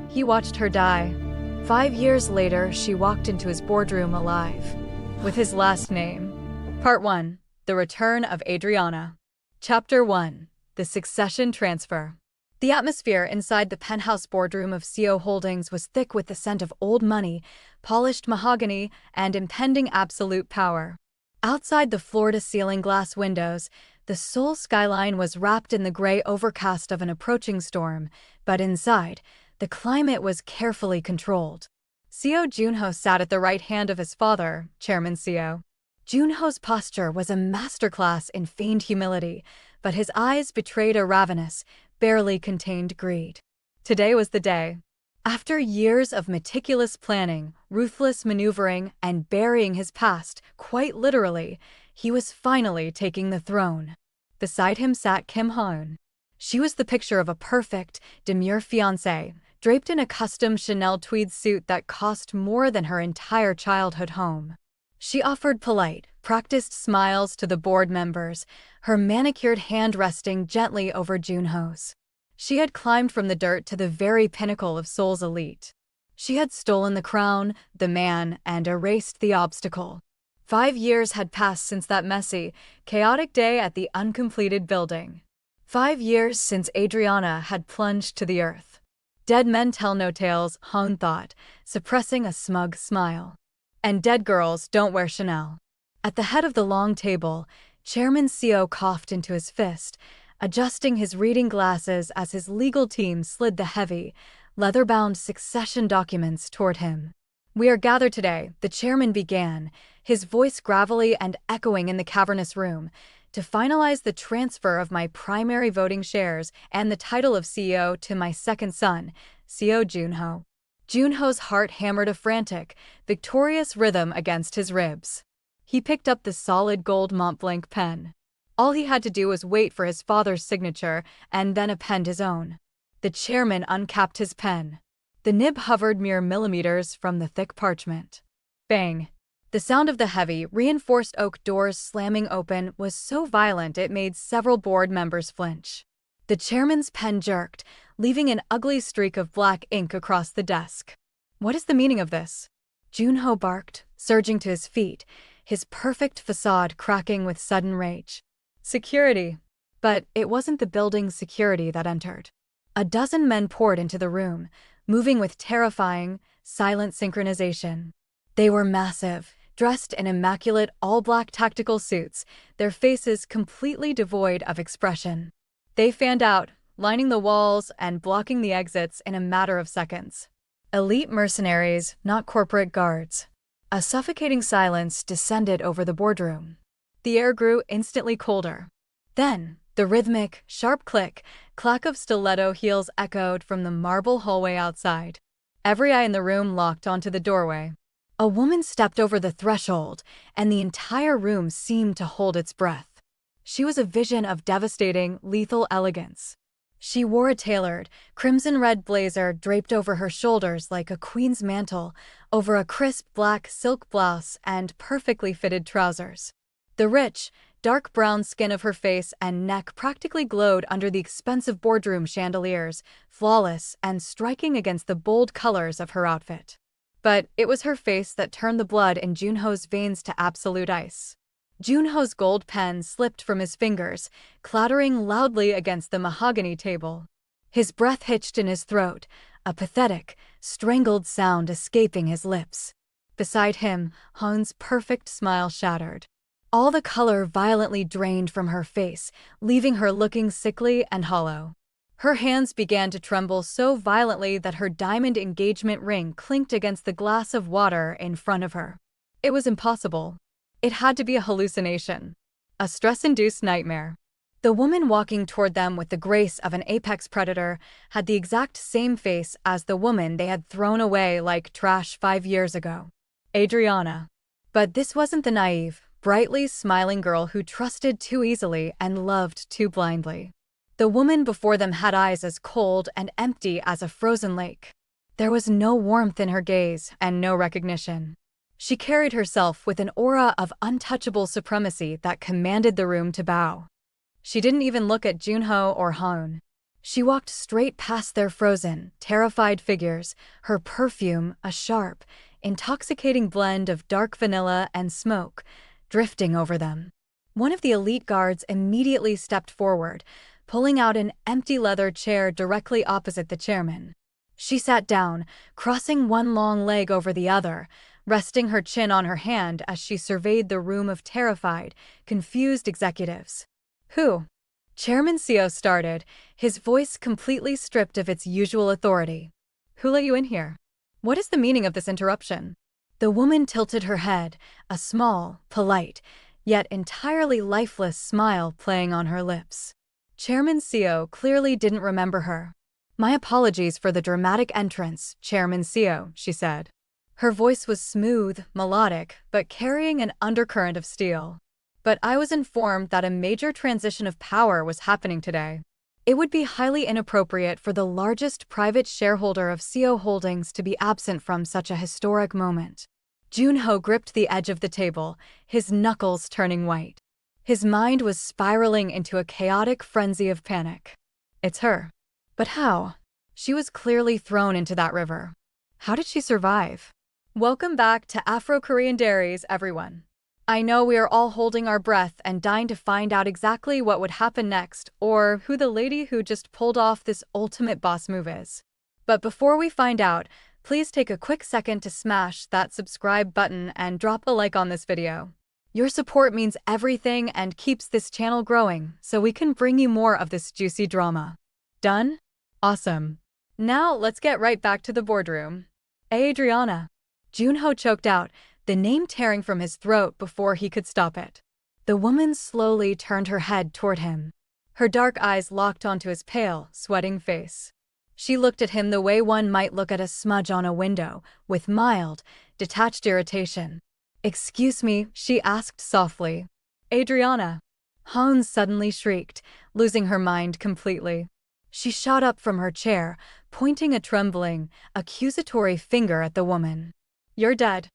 He watched her die. 5 years later, she walked into his boardroom alive, with his last name. Part 1. The Return of Adriana. Chapter 1. The Succession Transfer. The atmosphere inside the penthouse boardroom of Seo Holdings was thick with the scent of old money, polished mahogany, and impending absolute power. Outside the floor-to-ceiling glass windows, the Seoul skyline was wrapped in the gray overcast of an approaching storm, but inside, the climate was carefully controlled. Seo Joon-ho sat at the right hand of his father, Chairman Seo. Joon-ho's posture was a masterclass in feigned humility, but his eyes betrayed a ravenous, barely contained greed. Today was the day. After years of meticulous planning, ruthless maneuvering, and burying his past, quite literally, he was finally taking the throne. Beside him sat Ha-eun. She was the picture of a perfect, demure fiancé, draped in a custom Chanel tweed suit that cost more than her entire childhood home. She offered polite, practiced smiles to the board members, her manicured hand resting gently over Joon-ho's. She had climbed from the dirt to the very pinnacle of Seoul's elite. She had stolen the crown, the man, and erased the obstacle. 5 years had passed since that messy, chaotic day at the uncompleted building. 5 years since Adriana had plunged to the earth. Dead men tell no tales, Ha-eun thought, suppressing a smug smile. And dead girls don't wear Chanel. At the head of the long table, Chairman Seo coughed into his fist, adjusting his reading glasses as his legal team slid the heavy, leather-bound succession documents toward him. "We are gathered today," the chairman began, his voice gravelly and echoing in the cavernous room, "to finalize the transfer of my primary voting shares and the title of CEO to my second son, Seo Joon-ho." Joon-ho's heart hammered a frantic, victorious rhythm against his ribs. He picked up the solid gold Montblanc pen. All he had to do was wait for his father's signature and then append his own. The chairman uncapped his pen. The nib hovered mere millimeters from the thick parchment. Bang! The sound of the heavy, reinforced oak doors slamming open was so violent it made several board members flinch. The chairman's pen jerked, leaving an ugly streak of black ink across the desk. "What is the meaning of this?" Joon-ho barked, surging to his feet, his perfect facade cracking with sudden rage. "Security." But it wasn't the building's security that entered. A dozen men poured into the room, moving with terrifying, silent synchronization. They were massive, dressed in immaculate all-black tactical suits, their faces completely devoid of expression. They fanned out, lining the walls and blocking the exits in a matter of seconds. Elite mercenaries, not corporate guards. A suffocating silence descended over the boardroom. The air grew instantly colder. Then, the rhythmic, sharp clack of stiletto heels echoed from the marble hallway outside. Every eye in the room locked onto the doorway. A woman stepped over the threshold, and the entire room seemed to hold its breath. She was a vision of devastating, lethal elegance. She wore a tailored, crimson-red blazer draped over her shoulders like a queen's mantle, over a crisp black silk blouse and perfectly fitted trousers. The rich, dark brown skin of her face and neck practically glowed under the expensive boardroom chandeliers, flawless and striking against the bold colors of her outfit. But it was her face that turned the blood in Joon-ho's veins to absolute ice. Joon-ho's gold pen slipped from his fingers, clattering loudly against the mahogany table. His breath hitched in his throat, a pathetic, strangled sound escaping his lips. Beside him, Ha-eun's perfect smile shattered. All the color violently drained from her face, leaving her looking sickly and hollow. Her hands began to tremble so violently that her diamond engagement ring clinked against the glass of water in front of her. It was impossible. It had to be a hallucination. A stress-induced nightmare. The woman walking toward them with the grace of an apex predator had the exact same face as the woman they had thrown away like trash 5 years ago. Adriana. But this wasn't the naive, brightly smiling girl who trusted too easily and loved too blindly. The woman before them had eyes as cold and empty as a frozen lake. There was no warmth in her gaze and no recognition. She carried herself with an aura of untouchable supremacy that commanded the room to bow. She didn't even look at Joon-ho or Ha-eun. She walked straight past their frozen, terrified figures, her perfume a sharp, intoxicating blend of dark vanilla and smoke, drifting over them. One of the elite guards immediately stepped forward, pulling out an empty leather chair directly opposite the chairman. She sat down, crossing one long leg over the other, resting her chin on her hand as she surveyed the room of terrified, confused executives. "Who?" Chairman Seo started, his voice completely stripped of its usual authority. "Who let you in here? What is the meaning of this interruption?" The woman tilted her head, a small, polite, yet entirely lifeless smile playing on her lips. Chairman Seo clearly didn't remember her. "My apologies for the dramatic entrance, Chairman Seo," she said. Her voice was smooth, melodic, but carrying an undercurrent of steel. "But I was informed that a major transition of power was happening today. It would be highly inappropriate for the largest private shareholder of Seo Holdings to be absent from such a historic moment." Joon-ho gripped the edge of the table, his knuckles turning white. His mind was spiraling into a chaotic frenzy of panic. "It's her. But how? She was clearly thrown into that river. How did she survive?" Welcome back to Afro-Korean Diaries, everyone. I know we are all holding our breath and dying to find out exactly what would happen next, or who the lady who just pulled off this ultimate boss move is. But before we find out, please take a quick second to smash that subscribe button and drop a like on this video. Your support means everything and keeps this channel growing, so we can bring you more of this juicy drama. Done? Awesome. Now let's get right back to the boardroom. Adriana. Joon-ho choked out, the name tearing from his throat before he could stop it. The woman slowly turned her head toward him. Her dark eyes locked onto his pale, sweating face. She looked at him the way one might look at a smudge on a window, with mild, detached irritation. "Excuse me," she asked softly. "Adriana." Ha-eun suddenly shrieked, losing her mind completely. She shot up from her chair, pointing a trembling, accusatory finger at the woman. "You're dead.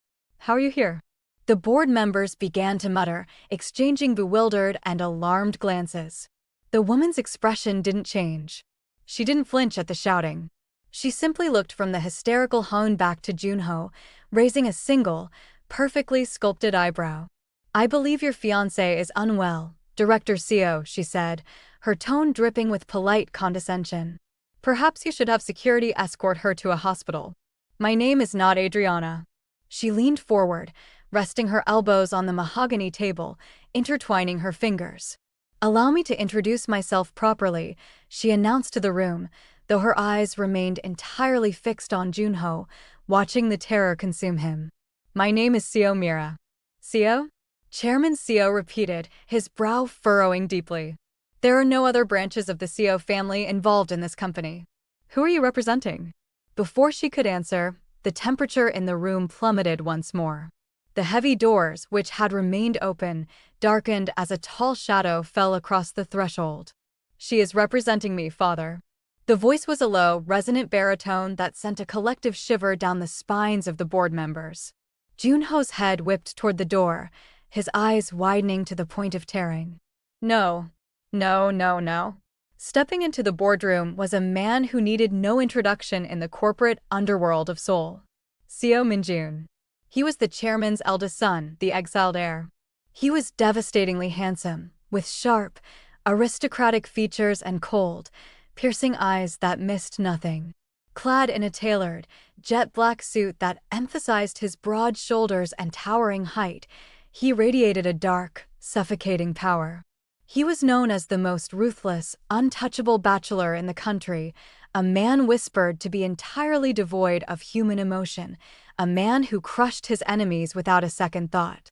How are you here?" The board members began to mutter, exchanging bewildered and alarmed glances. The woman's expression didn't change. She didn't flinch at the shouting. She simply looked from the hysterical Ha-eun back to Joon-ho, raising a single, perfectly sculpted eyebrow. "I believe your fiancé is unwell, Director Seo," she said, her tone dripping with polite condescension. "Perhaps you should have security escort her to a hospital. My name is not Adriana." She leaned forward, resting her elbows on the mahogany table, intertwining her fingers. "Allow me to introduce myself properly," she announced to the room, though her eyes remained entirely fixed on Joon-ho, watching the terror consume him. "My name is Seo Mira." "Seo?" Chairman Seo repeated, his brow furrowing deeply. "There are no other branches of the Seo family involved in this company. Who are you representing?" Before she could answer, the temperature in the room plummeted once more. The heavy doors, which had remained open, darkened as a tall shadow fell across the threshold. "She is representing me, father." The voice was a low, resonant baritone that sent a collective shiver down the spines of the board members. Joon-ho's head whipped toward the door, his eyes widening to the point of tearing. No. No, no, no. Stepping into the boardroom was a man who needed no introduction in the corporate underworld of Seoul. Seo Min-jun. He was the chairman's eldest son, the exiled heir. He was devastatingly handsome, with sharp, aristocratic features and cold, piercing eyes that missed nothing. Clad in a tailored, jet-black suit that emphasized his broad shoulders and towering height, he radiated a dark, suffocating power. He was known as the most ruthless, untouchable bachelor in the country, a man whispered to be entirely devoid of human emotion, a man who crushed his enemies without a second thought.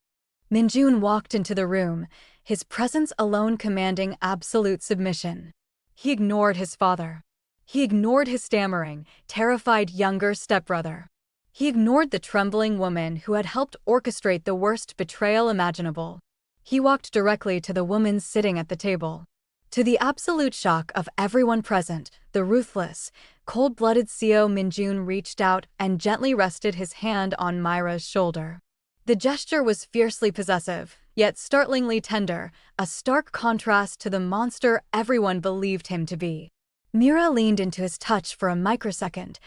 Min-jun walked into the room, his presence alone commanding absolute submission. He ignored his father. He ignored his stammering, terrified younger stepbrother. He ignored the trembling woman who had helped orchestrate the worst betrayal imaginable. He walked directly to the woman sitting at the table. To the absolute shock of everyone present, the ruthless, cold-blooded Seo Min-jun reached out and gently rested his hand on Mira's shoulder. The gesture was fiercely possessive, yet startlingly tender, a stark contrast to the monster everyone believed him to be. Mira leaned into his touch for a microsecond,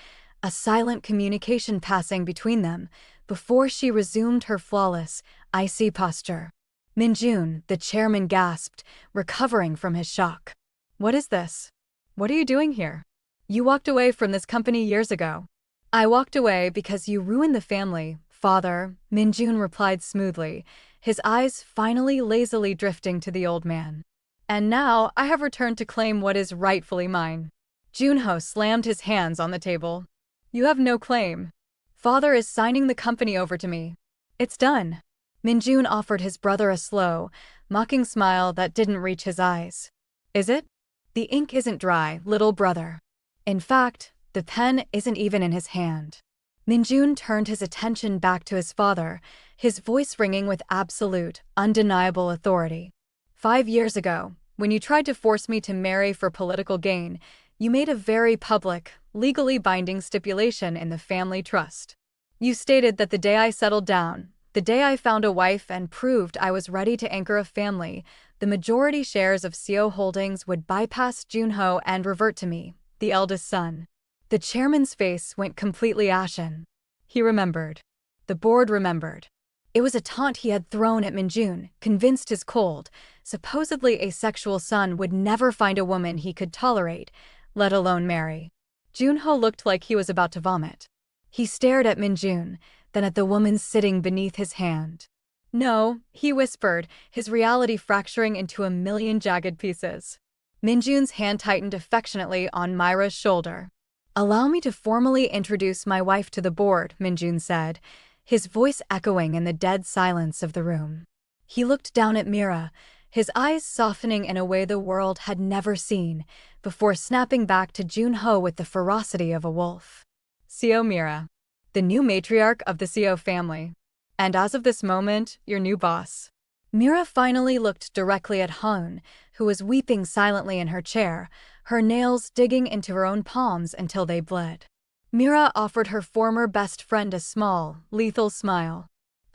a silent communication passing between them, before she resumed her flawless, icy posture. Min-jun, the chairman, gasped, recovering from his shock. What is this? What are you doing here? You walked away from this company years ago. I walked away because you ruined the family, father, Min-jun replied smoothly, his eyes finally lazily drifting to the old man. And now I have returned to claim what is rightfully mine. Joon-ho slammed his hands on the table. You have no claim. Father is signing the company over to me. It's done. Min-jun offered his brother a slow, mocking smile that didn't reach his eyes. Is it? The ink isn't dry, little brother. In fact, the pen isn't even in his hand. Min-jun turned his attention back to his father, his voice ringing with absolute, undeniable authority. 5 years ago, when you tried to force me to marry for political gain, you made a very public, legally binding stipulation in the family trust. You stated that the day I settled down, the day I found a wife and proved I was ready to anchor a family, the majority shares of Seo Holdings would bypass Joon-ho and revert to me, the eldest son. The chairman's face went completely ashen. He remembered. The board remembered. It was a taunt he had thrown at Min-jun, convinced his cold, supposedly asexual son would never find a woman he could tolerate, let alone marry. Joon-ho looked like he was about to vomit. He stared at Min-jun, then at the woman sitting beneath his hand. No, he whispered, his reality fracturing into a million jagged pieces. Min-jun's hand tightened affectionately on Mira's shoulder. Allow me to formally introduce my wife to the board, Min-jun said, his voice echoing in the dead silence of the room. He looked down at Mira, his eyes softening in a way the world had never seen, before snapping back to Joon-ho with the ferocity of a wolf. Seo Mira, the new matriarch of the Seo family. And as of this moment, your new boss. Mira finally looked directly at Ha-eun, who was weeping silently in her chair, her nails digging into her own palms until they bled. Mira offered her former best friend a small, lethal smile.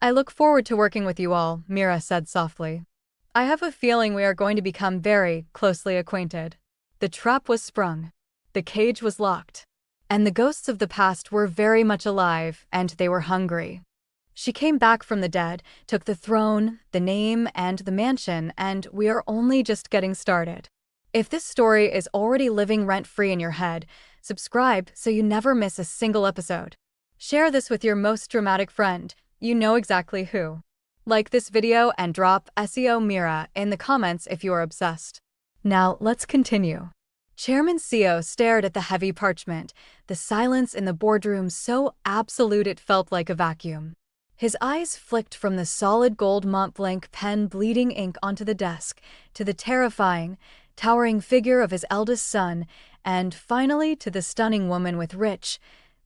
I look forward to working with you all, Mira said softly. I have a feeling we are going to become very closely acquainted. The trap was sprung. The cage was locked. And the ghosts of the past were very much alive, and they were hungry. She came back from the dead, took the throne, the name, and the mansion, and we are only just getting started. If this story is already living rent-free in your head, subscribe so you never miss a single episode. Share this with your most dramatic friend, you know exactly who. Like this video and drop Seo Mira in the comments if you are obsessed. Now let's continue. Chairman Seo stared at the heavy parchment, the silence in the boardroom so absolute it felt like a vacuum. His eyes flicked from the solid gold Montblanc pen bleeding ink onto the desk, to the terrifying, towering figure of his eldest son, and finally to the stunning woman with rich,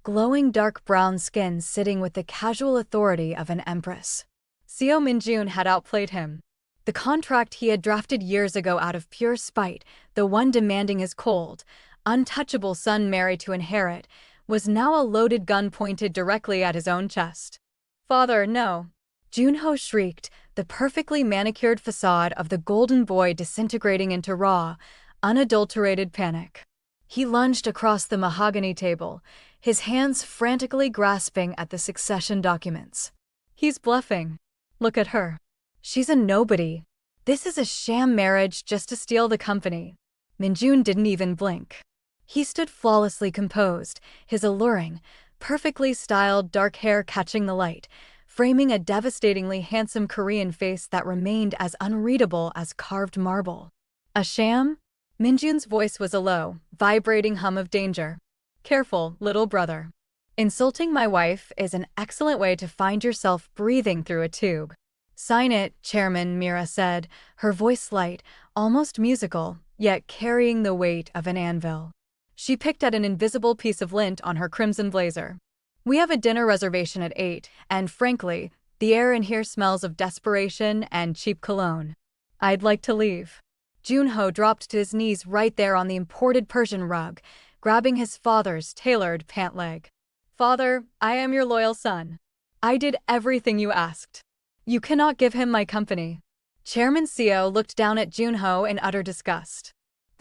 glowing dark brown skin sitting with the casual authority of an empress. Seo Min-jun had outplayed him. The contract he had drafted years ago out of pure spite, the one demanding his cold, untouchable son marry to inherit, was now a loaded gun pointed directly at his own chest. Father, no. Joon-ho shrieked, the perfectly manicured facade of the golden boy disintegrating into raw, unadulterated panic. He lunged across the mahogany table, his hands frantically grasping at the succession documents. He's bluffing. Look at her. She's a nobody. This is a sham marriage just to steal the company. Min-jun didn't even blink. He stood flawlessly composed, his alluring, perfectly styled dark hair catching the light, framing a devastatingly handsome Korean face that remained as unreadable as carved marble. A sham? Min-jun's voice was a low, vibrating hum of danger. Careful, little brother. Insulting my wife is an excellent way to find yourself breathing through a tube. Sign it, Chairman, Mira said, her voice light, almost musical, yet carrying the weight of an anvil. She picked at an invisible piece of lint on her crimson blazer. We have a dinner reservation at 8, and frankly, the air in here smells of desperation and cheap cologne. I'd like to leave. Joon-ho dropped to his knees right there on the imported Persian rug, grabbing his father's tailored pant leg. Father, I am your loyal son. I did everything you asked. You cannot give him my company. Chairman Seo looked down at Joon-ho in utter disgust.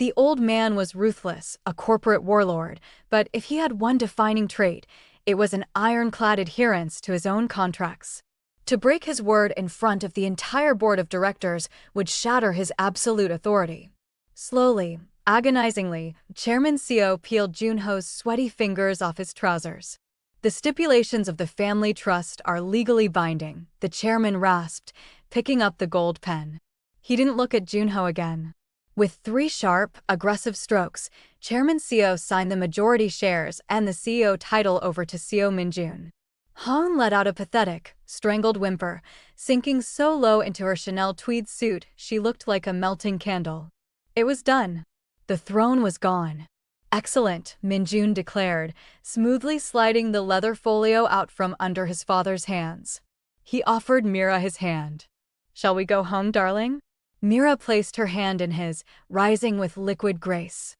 The old man was ruthless, a corporate warlord, but if he had one defining trait, it was an ironclad adherence to his own contracts. To break his word in front of the entire board of directors would shatter his absolute authority. Slowly, agonizingly, Chairman Seo peeled Joon-ho's sweaty fingers off his trousers. The stipulations of the family trust are legally binding, the chairman rasped, picking up the gold pen. He didn't look at Joon-ho again. With 3 sharp, aggressive strokes, Chairman Seo signed the majority shares and the CEO title over to Seo Min-jun. Ha-eun let out a pathetic, strangled whimper, sinking so low into her Chanel tweed suit she looked like a melting candle. It was done. The throne was gone. Excellent, Min-jun declared, smoothly sliding the leather folio out from under his father's hands. He offered Mira his hand. "Shall we go home, darling?" Mira placed her hand in his, rising with liquid grace.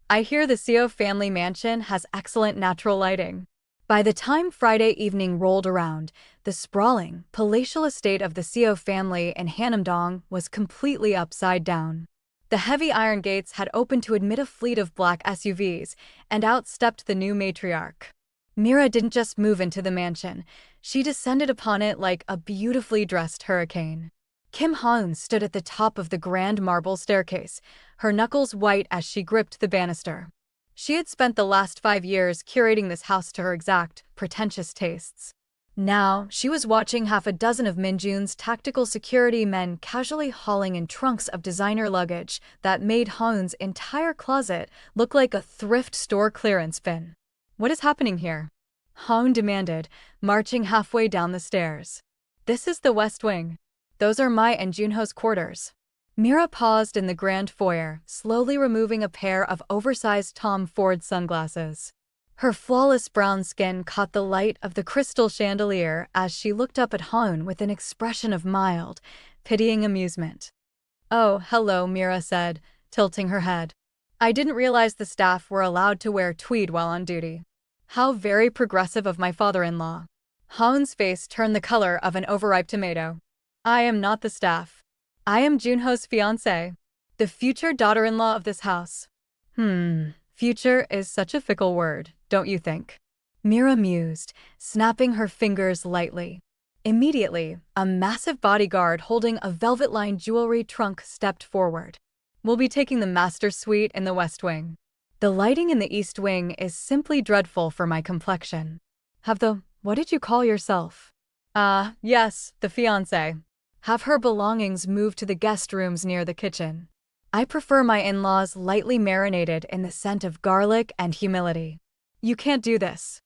"I hear the Seo family mansion has excellent natural lighting." By the time Friday evening rolled around, the sprawling, palatial estate of the Seo family in Cheongdam-dong was completely upside down. The heavy iron gates had opened to admit a fleet of black SUVs, and out stepped the new matriarch. Mira didn't just move into the mansion, she descended upon it like a beautifully dressed hurricane. Kim Ha-eun stood at the top of the grand marble staircase, her knuckles white as she gripped the banister. She had spent the last 5 years curating this house to her exact, pretentious tastes. Now, she was watching half a dozen of Min-jun's tactical security men casually hauling in trunks of designer luggage that made Ha-eun's entire closet look like a thrift store clearance bin. "What is happening here?" Ha-eun demanded, marching halfway down the stairs. "This is the West Wing. Those are my and Joon-ho's quarters." Mira paused in the grand foyer, slowly removing a pair of oversized Tom Ford sunglasses. Her flawless brown skin caught the light of the crystal chandelier as she looked up at Ha-eun with an expression of mild, pitying amusement. "Oh, hello," Mira said, tilting her head. "I didn't realize the staff were allowed to wear tweed while on duty. How very progressive of my father-in-law." Ha-eun's face turned the color of an overripe tomato. "I am not the staff. I am Joon-ho's fiancé, the future daughter-in-law of this house." Future is such a fickle word, don't you think? Mira mused, snapping her fingers lightly. Immediately, a massive bodyguard holding a velvet-lined jewelry trunk stepped forward. "We'll be taking the master suite in the West Wing. The lighting in the East Wing is simply dreadful for my complexion." What did you call yourself?" Yes, the fiancé. Have her belongings moved to the guest rooms near the kitchen. I prefer my in-laws lightly marinated in the scent of garlic and humility." "You can't do this."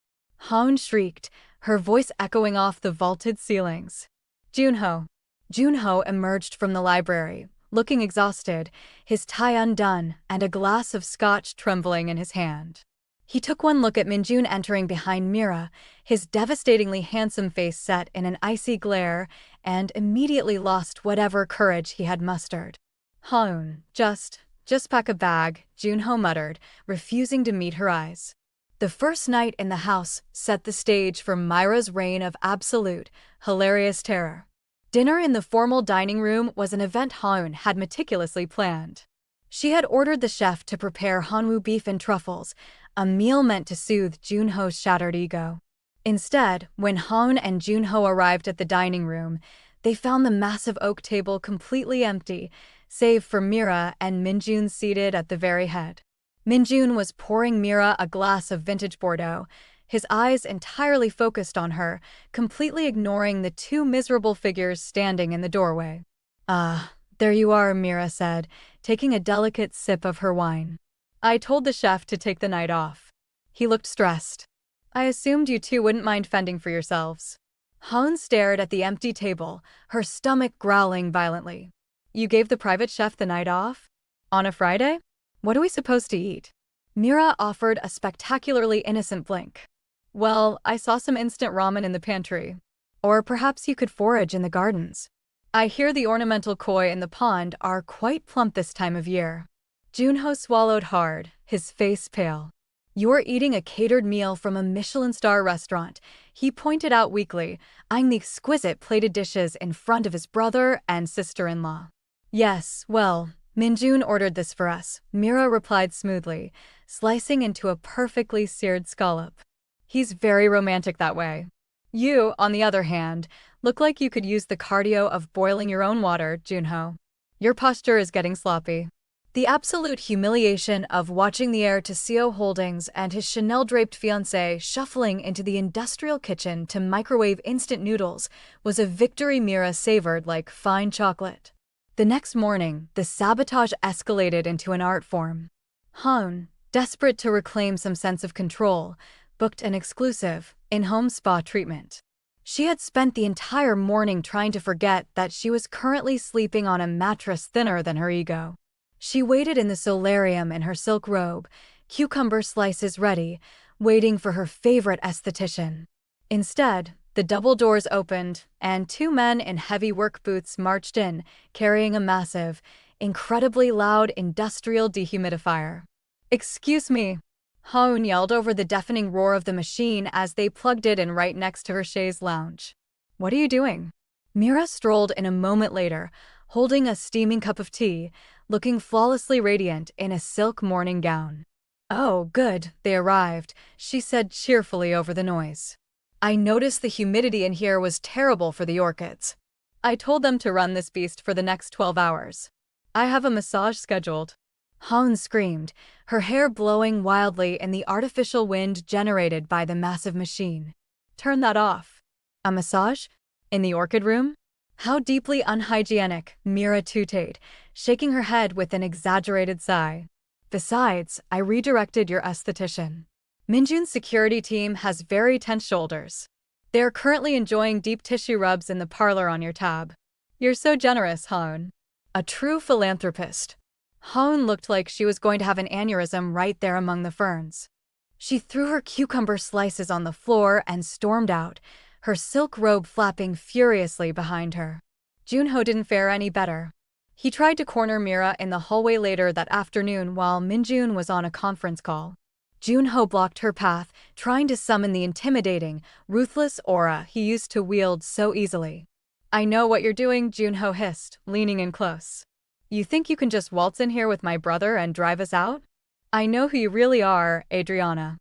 Ha-eun shrieked, her voice echoing off the vaulted ceilings. Joon-ho. Joon-ho emerged from the library, looking exhausted, his tie undone and a glass of scotch trembling in his hand. He took one look at Min-jun entering behind Mira, his devastatingly handsome face set in an icy glare, and immediately lost whatever courage he had mustered. "Ha-eun, just pack a bag," Joon-ho muttered, refusing to meet her eyes. The first night in the house set the stage for Mira's reign of absolute, hilarious terror. Dinner in the formal dining room was an event Ha-eun had meticulously planned. She had ordered the chef to prepare hanwoo beef and truffles, a meal meant to soothe Joon-ho's shattered ego. Instead, when Ha-eun and Joon-ho arrived at the dining room, they found the massive oak table completely empty, save for Mira and Min-jun seated at the very head. Min-jun was pouring Mira a glass of vintage Bordeaux, his eyes entirely focused on her, completely ignoring the 2 miserable figures standing in the doorway. "Ah, there you are," Mira said, taking a delicate sip of her wine. "I told the chef to take the night off." He looked stressed. "I assumed you two wouldn't mind fending for yourselves." Ha-eun stared at the empty table, her stomach growling violently. "You gave the private chef the night off? On a Friday? What are we supposed to eat?" Mira offered a spectacularly innocent blink. "Well, I saw some instant ramen in the pantry. Or perhaps you could forage in the gardens. I hear the ornamental koi in the pond are quite plump this time of year." Joon-ho swallowed hard, his face pale. "You're eating a catered meal from a Michelin star restaurant," he pointed out weakly, eyeing the exquisite plated dishes in front of his brother and sister-in-law. "Yes, well, Min-jun ordered this for us, Mira replied smoothly, slicing into a perfectly seared scallop. He's very romantic that way. You, on the other hand, look like you could use the cardio of boiling your own water, Joon-ho. Your posture is getting sloppy. The absolute humiliation of watching the heir to Seo Holdings and his Chanel-draped fiancé shuffling into the industrial kitchen to microwave instant noodles was a victory Mira savored like fine chocolate. The next morning, the sabotage escalated into an art form. Ha-eun, desperate to reclaim some sense of control, booked an exclusive, in-home spa treatment. She had spent the entire morning trying to forget that she was currently sleeping on a mattress thinner than her ego. She waited in the solarium in her silk robe, cucumber slices ready, waiting for her favorite esthetician. Instead, the double doors opened, and two men in heavy work boots marched in, carrying a massive, incredibly loud industrial dehumidifier. "Excuse me," Ha-eun yelled over the deafening roar of the machine as they plugged it in right next to her chaise lounge. "What are you doing?" Mira strolled in a moment later, holding a steaming cup of tea, looking flawlessly radiant in a silk morning gown. "Oh, good, they arrived," she said cheerfully over the noise. "I noticed the humidity in here was terrible for the orchids. I told them to run this beast for the next 12 hours. I have a massage scheduled." Ha-eun screamed, her hair blowing wildly in the artificial wind generated by the massive machine. "Turn that off." "A massage? In the orchid room? How deeply unhygienic," Mira tooted, shaking her head with an exaggerated sigh. "Besides, I redirected your esthetician. Min-jun's security team has very tense shoulders. They are currently enjoying deep tissue rubs in the parlor on your tab." "You're so generous, Ha-eun. A true philanthropist." Ha-eun looked like she was going to have an aneurysm right there among the ferns. She threw her cucumber slices on the floor and stormed out, her silk robe flapping furiously behind her. Joon-ho didn't fare any better. He tried to corner Mira in the hallway later that afternoon while Min-jun was on a conference call. Joon-ho blocked her path, trying to summon the intimidating, ruthless aura he used to wield so easily. "I know what you're doing," Joon-ho hissed, leaning in close. "You think you can just waltz in here with my brother and drive us out? I know who you really are, Adriana.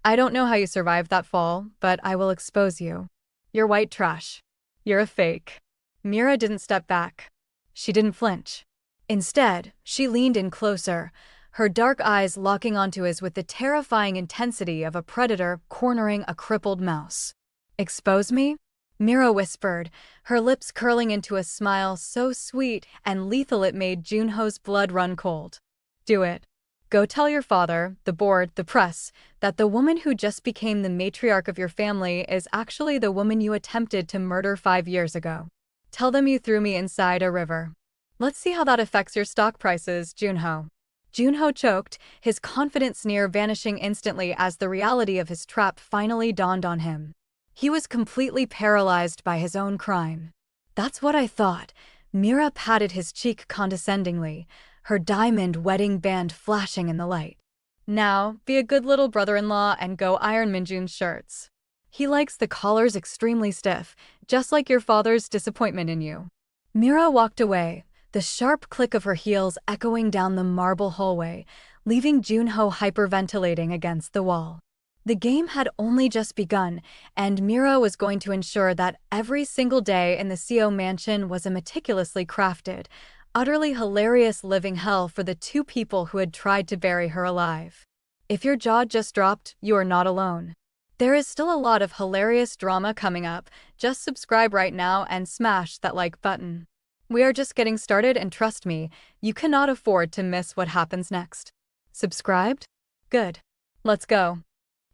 I don't know how you survived that fall, but I will expose you. You're white trash. You're a fake." Mira didn't step back. She didn't flinch. Instead, she leaned in closer, her dark eyes locking onto his with the terrifying intensity of a predator cornering a crippled mouse. "Expose me?" Mira whispered, her lips curling into a smile so sweet and lethal it made Joon-ho's blood run cold. "Do it. Go tell your father, the board, the press, that the woman who just became the matriarch of your family is actually the woman you attempted to murder 5 years ago. Tell them you threw me inside a river. Let's see how that affects your stock prices, Joon-ho." Joon-ho choked, his confident sneer vanishing instantly as the reality of his trap finally dawned on him. He was completely paralyzed by his own crime. "That's what I thought." Mira patted his cheek condescendingly, her diamond wedding band flashing in the light. "Now, be a good little brother-in-law and go iron Min-jun's shirts. He likes the collars extremely stiff, just like your father's disappointment in you." Mira walked away, the sharp click of her heels echoing down the marble hallway, leaving Joon-ho hyperventilating against the wall. The game had only just begun, and Mira was going to ensure that every single day in the Seo mansion was a meticulously crafted, utterly hilarious living hell for the two people who had tried to bury her alive. If your jaw just dropped, you are not alone. There is still a lot of hilarious drama coming up. Just subscribe right now and smash that like button. We are just getting started, and trust me, you cannot afford to miss what happens next. Subscribed? Good. Let's go.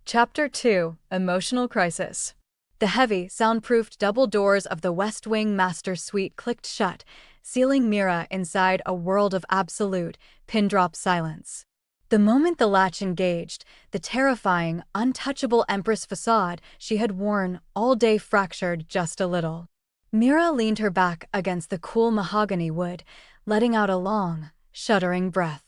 Chapter 2: Emotional Crisis. The heavy, soundproofed double doors of the West Wing Master Suite clicked shut, sealing Mira inside a world of absolute, pin-drop silence. The moment the latch engaged, the terrifying, untouchable Empress facade she had worn all day fractured just a little. Mira leaned her back against the cool mahogany wood, letting out a long, shuddering breath.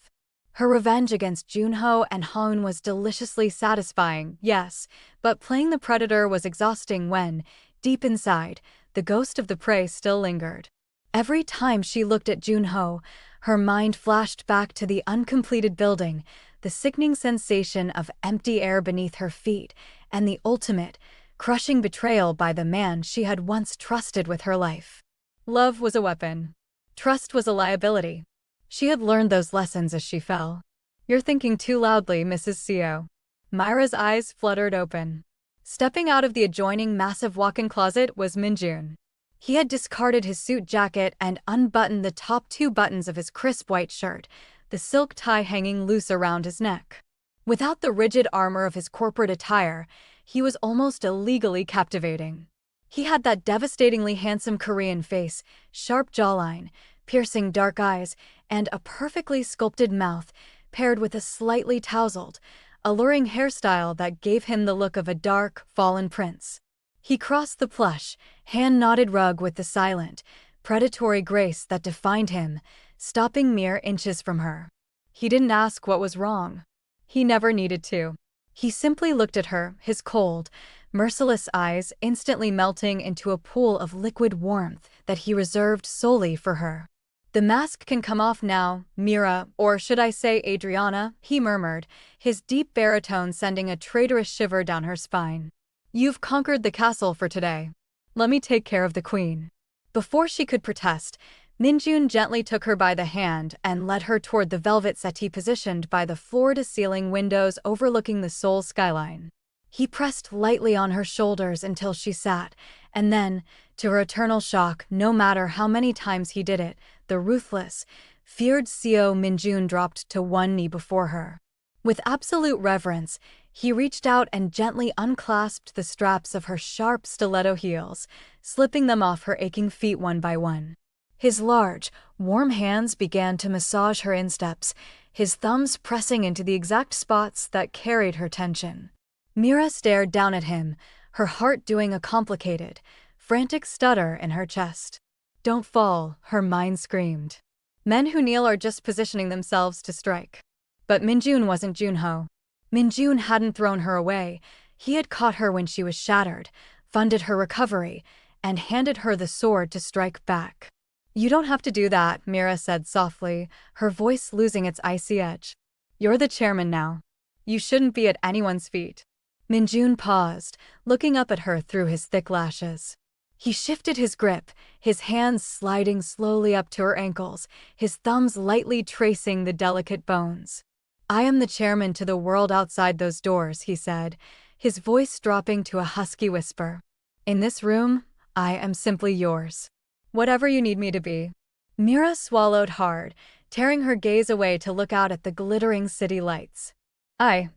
Her revenge against Joon-ho and Ha-eun was deliciously satisfying, yes, but playing the predator was exhausting when, deep inside, the ghost of the prey still lingered. Every time she looked at Joon-ho, Her mind flashed back to the uncompleted building, the sickening sensation of empty air beneath her feet, and the ultimate, crushing betrayal by the man she had once trusted with her life. Love was a weapon. Trust was a liability. She had learned those lessons as she fell. "You're thinking too loudly, Mrs. Seo." Mira's eyes fluttered open. Stepping out of the adjoining massive walk-in closet was Min-jun. He had discarded his suit jacket and unbuttoned the top 2 buttons of his crisp white shirt, the silk tie hanging loose around his neck. Without the rigid armor of his corporate attire, he was almost illegally captivating. He had that devastatingly handsome Korean face, sharp jawline, piercing dark eyes, and a perfectly sculpted mouth, paired with a slightly tousled, alluring hairstyle that gave him the look of a dark, fallen prince. He crossed the plush, hand-knotted rug with the silent, predatory grace that defined him, stopping mere inches from her. He didn't ask what was wrong. He never needed to. He simply looked at her, his cold, merciless eyes instantly melting into a pool of liquid warmth that he reserved solely for her. "The mask can come off now, Mira, or should I say Adriana," he murmured, his deep baritone sending a traitorous shiver down her spine. "You've conquered the castle for today. Let me take care of the queen." Before she could protest, Min-jun gently took her by the hand and led her toward the velvet settee positioned by the floor-to-ceiling windows overlooking the Seoul skyline. He pressed lightly on her shoulders until she sat, and then, to her eternal shock, no matter how many times he did it, the ruthless, feared Seo Min-jun dropped to one knee before her. With absolute reverence, he reached out and gently unclasped the straps of her sharp stiletto heels, slipping them off her aching feet one by one. His large, warm hands began to massage her insteps, his thumbs pressing into the exact spots that carried her tension. Mira stared down at him, her heart doing a complicated, frantic stutter in her chest. "Don't fall," her mind screamed. "Men who kneel are just positioning themselves to strike." But Min-jun wasn't Joon-ho. Min-jun hadn't thrown her away. He had caught her when she was shattered, funded her recovery, and handed her the sword to strike back. "You don't have to do that," Mira said softly, her voice losing its icy edge. "You're the chairman now. You shouldn't be at anyone's feet." Min-jun paused, looking up at her through his thick lashes. He shifted his grip, his hands sliding slowly up to her ankles, his thumbs lightly tracing the delicate bones. "I am the chairman to the world outside those doors," he said, his voice dropping to a husky whisper. "In this room, I am simply yours. Whatever you need me to be." Mira swallowed hard, tearing her gaze away to look out at the glittering city lights. I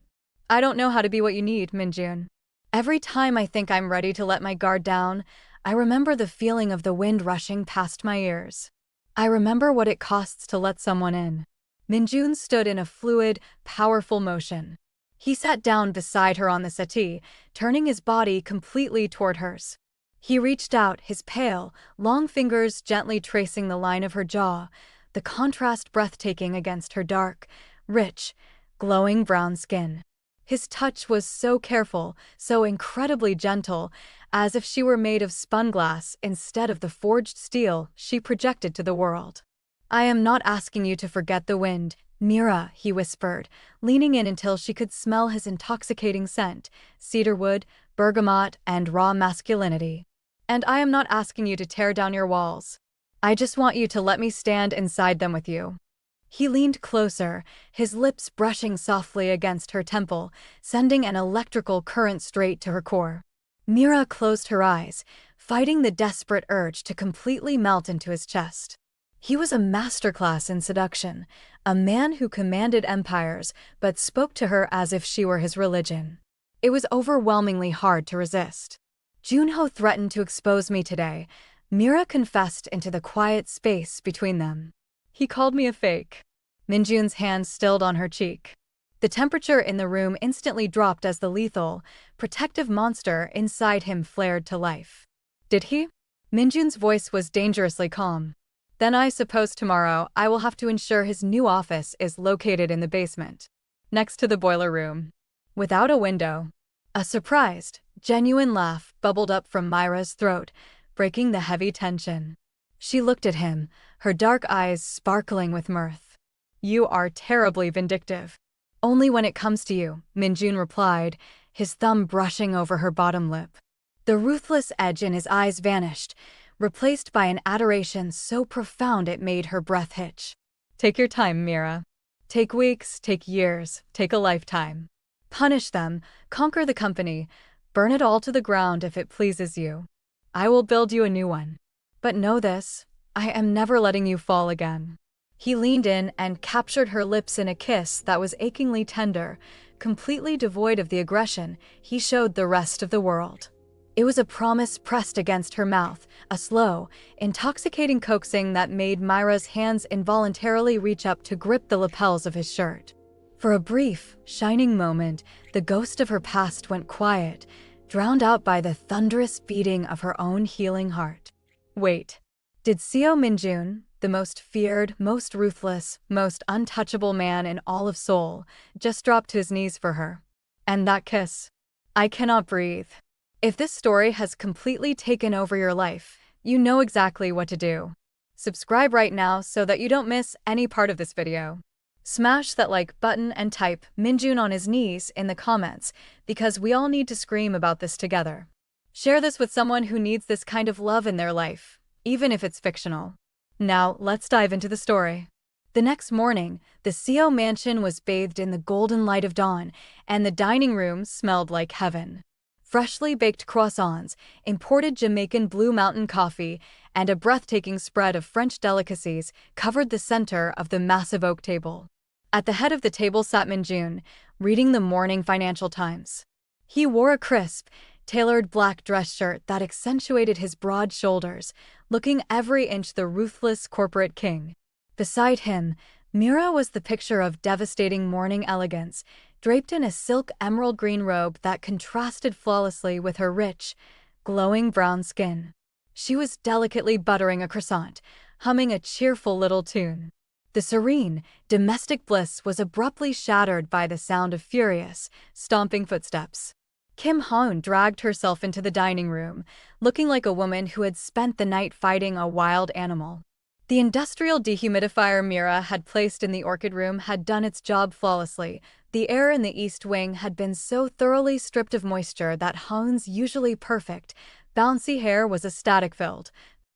don't know how to be what you need, Min-jun. Every time I think I'm ready to let my guard down, I remember the feeling of the wind rushing past my ears. I remember what it costs to let someone in." Min-jun stood in a fluid, powerful motion. He sat down beside her on the settee, turning his body completely toward hers. He reached out, his pale, long fingers gently tracing the line of her jaw, the contrast breathtaking against her dark, rich, glowing brown skin. His touch was so careful, so incredibly gentle, as if she were made of spun glass instead of the forged steel she projected to the world. "I am not asking you to forget the wind, Mira," he whispered, leaning in until she could smell his intoxicating scent, cedarwood, bergamot, and raw masculinity. "And I am not asking you to tear down your walls. I just want you to let me stand inside them with you." He leaned closer, his lips brushing softly against her temple, sending an electrical current straight to her core. Mira closed her eyes, fighting the desperate urge to completely melt into his chest. He was a masterclass in seduction, a man who commanded empires but spoke to her as if she were his religion. It was overwhelmingly hard to resist. "Joon-ho threatened to expose me today," Mira confessed into the quiet space between them. "He called me a fake." Min-jun's hand stilled on her cheek. The temperature in the room instantly dropped as the lethal, protective monster inside him flared to life. "Did he?" Min-jun's voice was dangerously calm. "Then I suppose tomorrow I will have to ensure his new office is located in the basement, next to the boiler room, without a window." A surprised, genuine laugh bubbled up from Mira's throat, breaking the heavy tension. She looked at him, her dark eyes sparkling with mirth. "You are terribly vindictive." "Only when it comes to you," Min-jun replied, his thumb brushing over her bottom lip. The ruthless edge in his eyes vanished, replaced by an adoration so profound it made her breath hitch. "Take your time, Mira. Take weeks, take years, take a lifetime. Punish them, conquer the company, burn it all to the ground if it pleases you. I will build you a new one. But know this, I am never letting you fall again." He leaned in and captured her lips in a kiss that was achingly tender, completely devoid of the aggression he showed the rest of the world. It was a promise pressed against her mouth, a slow, intoxicating coaxing that made Mira's hands involuntarily reach up to grip the lapels of his shirt. For a brief, shining moment, the ghost of her past went quiet, drowned out by the thunderous beating of her own healing heart. Wait, did Seo Min-jun, the most feared, most ruthless, most untouchable man in all of Seoul, just drop to his knees for her? And that kiss? I cannot breathe. If this story has completely taken over your life, you know exactly what to do. Subscribe right now so that you don't miss any part of this video. Smash that like button and type Min-jun on his knees in the comments because we all need to scream about this together. Share this with someone who needs this kind of love in their life, even if it's fictional. Now, let's dive into the story. The next morning, the Seo mansion was bathed in the golden light of dawn, and the dining room smelled like heaven. Freshly baked croissants, imported Jamaican Blue Mountain coffee, and a breathtaking spread of French delicacies covered the center of the massive oak table. At the head of the table sat Min-jun, reading the morning Financial Times. He wore a crisp, tailored black dress shirt that accentuated his broad shoulders, looking every inch the ruthless corporate king. Beside him, Mira was the picture of devastating morning elegance, draped in a silk emerald green robe that contrasted flawlessly with her rich, glowing brown skin. She was delicately buttering a croissant, humming a cheerful little tune. The serene, domestic bliss was abruptly shattered by the sound of furious, stomping footsteps. Ha-eun dragged herself into the dining room, looking like a woman who had spent the night fighting a wild animal. The industrial dehumidifier Mira had placed in the orchid room had done its job flawlessly. The air in the east wing had been so thoroughly stripped of moisture that Ha-eun's usually perfect, bouncy hair was ecstatic-filled,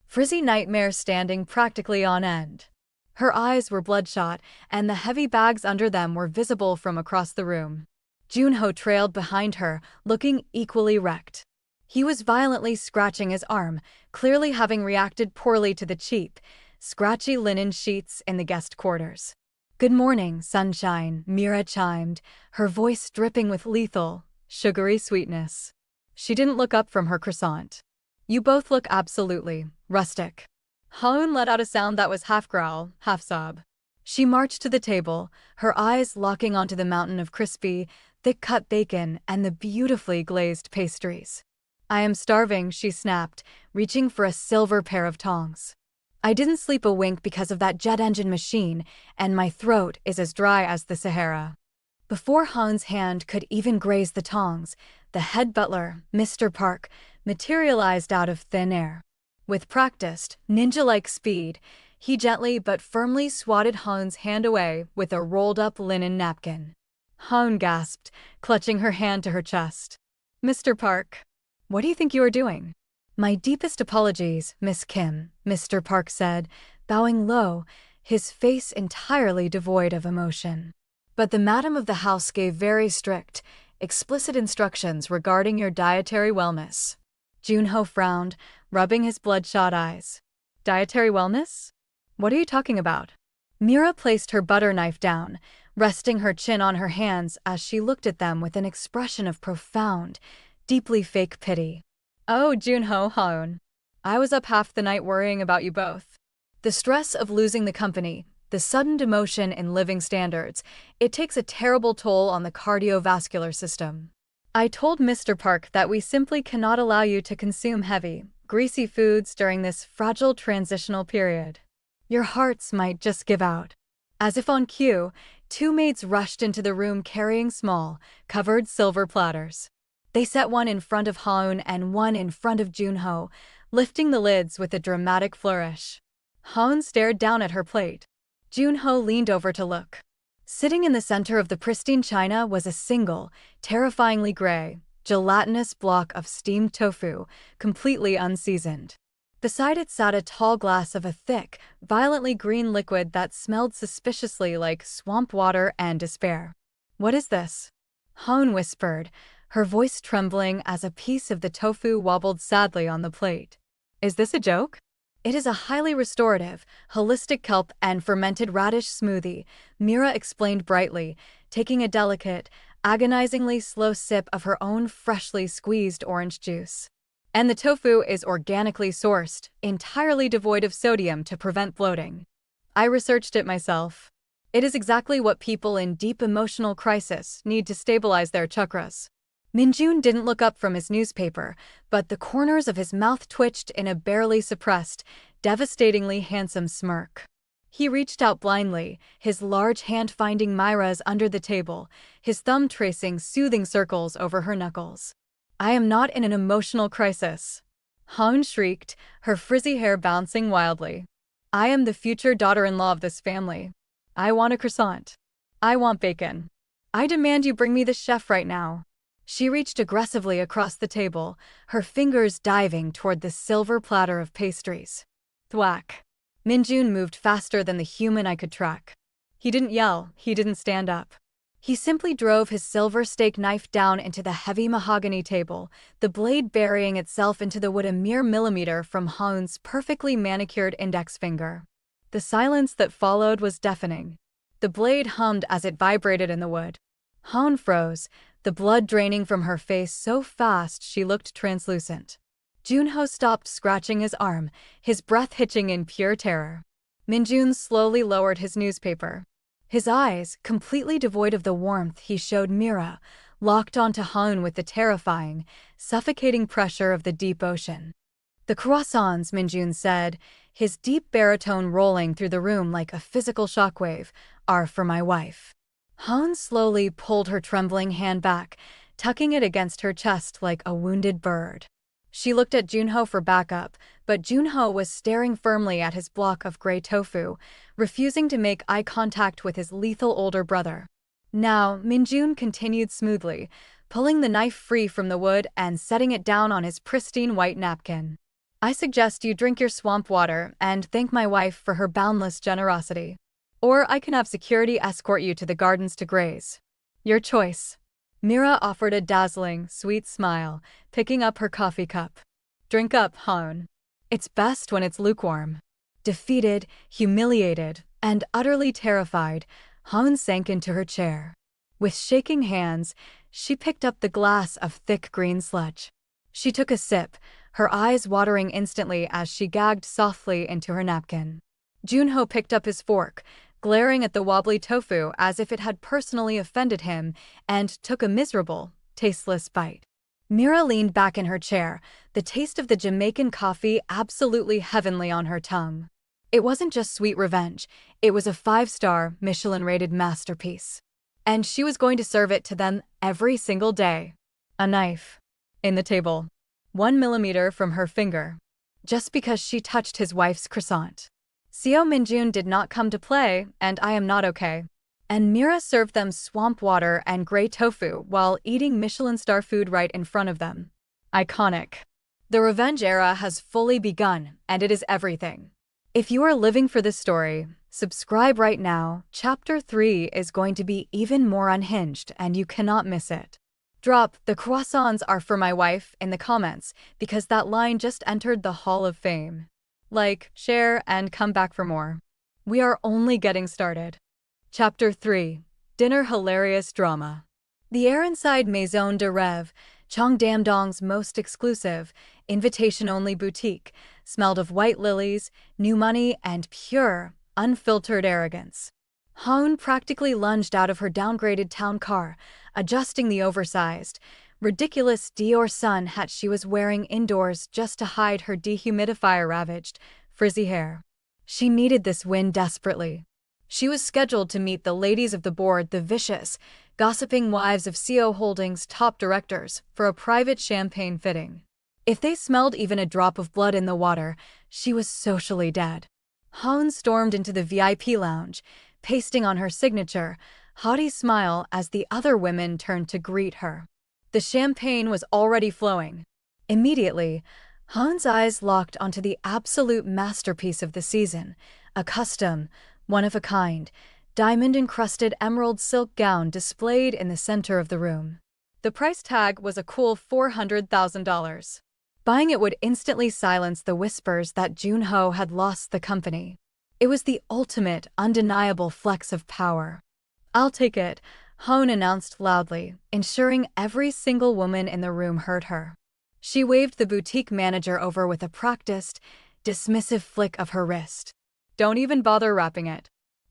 frizzy nightmare standing practically on end. Her eyes were bloodshot, and the heavy bags under them were visible from across the room. Joon-ho trailed behind her, looking equally wrecked. He was violently scratching his arm, clearly having reacted poorly to the cheap, scratchy linen sheets in the guest quarters. "Good morning, sunshine," Mira chimed, her voice dripping with lethal, sugary sweetness. She didn't look up from her croissant. "You both look absolutely rustic." Ha-eun let out a sound that was half growl, half sob. She marched to the table, her eyes locking onto the mountain of crispy, thick-cut bacon and the beautifully glazed pastries. "I am starving," she snapped, reaching for a silver pair of tongs. "I didn't sleep a wink because of that jet engine machine, and my throat is as dry as the Sahara." Before Ha-eun's hand could even graze the tongs, the head butler, Mr. Park, materialized out of thin air. With practiced, ninja-like speed, he gently but firmly swatted Ha-eun's hand away with a rolled-up linen napkin. Ha-eun gasped, clutching her hand to her chest. "Mr. Park, what do you think you are doing?" "My deepest apologies, Miss Kim," Mr. Park said, bowing low, his face entirely devoid of emotion. "But the madam of the house gave very strict, explicit instructions regarding your dietary wellness." Joon-ho frowned, rubbing his bloodshot eyes. "Dietary wellness? What are you talking about?" Mira placed her butter knife down, resting her chin on her hands as she looked at them with an expression of profound, deeply fake pity. "Oh, Joon-ho, Ha-eun. I was up half the night worrying about you both. The stress of losing the company, the sudden demotion in living standards, it takes a terrible toll on the cardiovascular system. I told Mr. Park that we simply cannot allow you to consume heavy, greasy foods during this fragile transitional period. Your hearts might just give out." As if on cue, two maids rushed into the room carrying small, covered silver platters. They set one in front of Ha-eun and one in front of Joon-ho, lifting the lids with a dramatic flourish. Ha-eun stared down at her plate. Joon-ho leaned over to look. Sitting in the center of the pristine china was a single, terrifyingly gray, gelatinous block of steamed tofu, completely unseasoned. Beside it sat a tall glass of a thick, violently green liquid that smelled suspiciously like swamp water and despair. "What is this?" Ha-eun whispered, her voice trembling as a piece of the tofu wobbled sadly on the plate. "Is this a joke?" "It is a highly restorative, holistic kelp and fermented radish smoothie," Mira explained brightly, taking a delicate, agonizingly slow sip of her own freshly squeezed orange juice. "And the tofu is organically sourced, entirely devoid of sodium to prevent bloating. I researched it myself. It is exactly what people in deep emotional crisis need to stabilize their chakras." Min-jun didn't look up from his newspaper, but the corners of his mouth twitched in a barely suppressed, devastatingly handsome smirk. He reached out blindly, his large hand finding Mira's under the table, his thumb tracing soothing circles over her knuckles. "I am not in an emotional crisis," Ha-eun shrieked, her frizzy hair bouncing wildly. "I am the future daughter-in-law of this family. I want a croissant. I want bacon. I demand you bring me the chef right now." She reached aggressively across the table, her fingers diving toward the silver platter of pastries. Thwack. Min-jun moved faster than the human I could track. He didn't yell, he didn't stand up. He simply drove his silver steak knife down into the heavy mahogany table, the blade burying itself into the wood a mere millimeter from Ha-eun's perfectly manicured index finger. The silence that followed was deafening. The blade hummed as it vibrated in the wood. Ha-eun froze, the blood draining from her face so fast she looked translucent. Joon-ho stopped scratching his arm, his breath hitching in pure terror. Min-jun slowly lowered his newspaper. His eyes, completely devoid of the warmth he showed Mira, locked onto Ha-eun with the terrifying, suffocating pressure of the deep ocean. "The croissants," Min-jun said, his deep baritone rolling through the room like a physical shockwave, "are for my wife." Ha-eun slowly pulled her trembling hand back, tucking it against her chest like a wounded bird. She looked at Joon-ho for backup, but Joon-ho was staring firmly at his block of gray tofu, refusing to make eye contact with his lethal older brother. Now, Min-jun continued smoothly, pulling the knife free from the wood and setting it down on his pristine white napkin. "I suggest you drink your swamp water and thank my wife for her boundless generosity. Or I can have security escort you to the gardens to graze. Your choice." Mira offered a dazzling, sweet smile, picking up her coffee cup. "Drink up, Ha-eun. It's best when it's lukewarm." Defeated, humiliated, and utterly terrified, Ha-eun sank into her chair. With shaking hands, she picked up the glass of thick green sludge. She took a sip, her eyes watering instantly as she gagged softly into her napkin. Joon-ho picked up his fork, glaring at the wobbly tofu as if it had personally offended him, and took a miserable, tasteless bite. Mira leaned back in her chair, the taste of the Jamaican coffee absolutely heavenly on her tongue. It wasn't just sweet revenge, it was a 5-star, Michelin-rated masterpiece. And she was going to serve it to them every single day. A knife. In the table. 1 millimeter from her finger. Just because she touched his wife's croissant. Seo Min-jun did not come to play, and I am not okay. And Mira served them swamp water and gray tofu while eating Michelin-star food right in front of them. Iconic. The revenge era has fully begun, and it is everything. If you are living for this story, subscribe right now. Chapter 3 is going to be even more unhinged, and you cannot miss it. Drop "the croissants are for my wife" in the comments, because that line just entered the Hall of Fame. Like, share, and come back for more. We are only getting started. Chapter 3. Dinner Hilarious Drama. The air inside Maison de Rêve, Cheongdam-dong's most exclusive, invitation-only boutique, smelled of white lilies, new money, and pure, unfiltered arrogance. Ha-eun practically lunged out of her downgraded town car, adjusting the oversized, ridiculous Dior sun hat she was wearing indoors just to hide her dehumidifier-ravaged, frizzy hair. She needed this win desperately. She was scheduled to meet the ladies of the board, the vicious, gossiping wives of Seo Holdings' top directors, for a private champagne fitting. If they smelled even a drop of blood in the water, she was socially dead. Ha-eun stormed into the VIP lounge, pasting on her signature, haughty smile as the other women turned to greet her. The champagne was already flowing. Immediately, Ha-eun's eyes locked onto the absolute masterpiece of the season, a custom, one-of-a-kind, diamond-encrusted emerald silk gown displayed in the center of the room. The price tag was a cool $400,000. Buying it would instantly silence the whispers that Joon-ho had lost the company. It was the ultimate, undeniable flex of power. "I'll take it," Ha-eun announced loudly, ensuring every single woman in the room heard her. She waved the boutique manager over with a practiced, dismissive flick of her wrist. "Don't even bother wrapping it.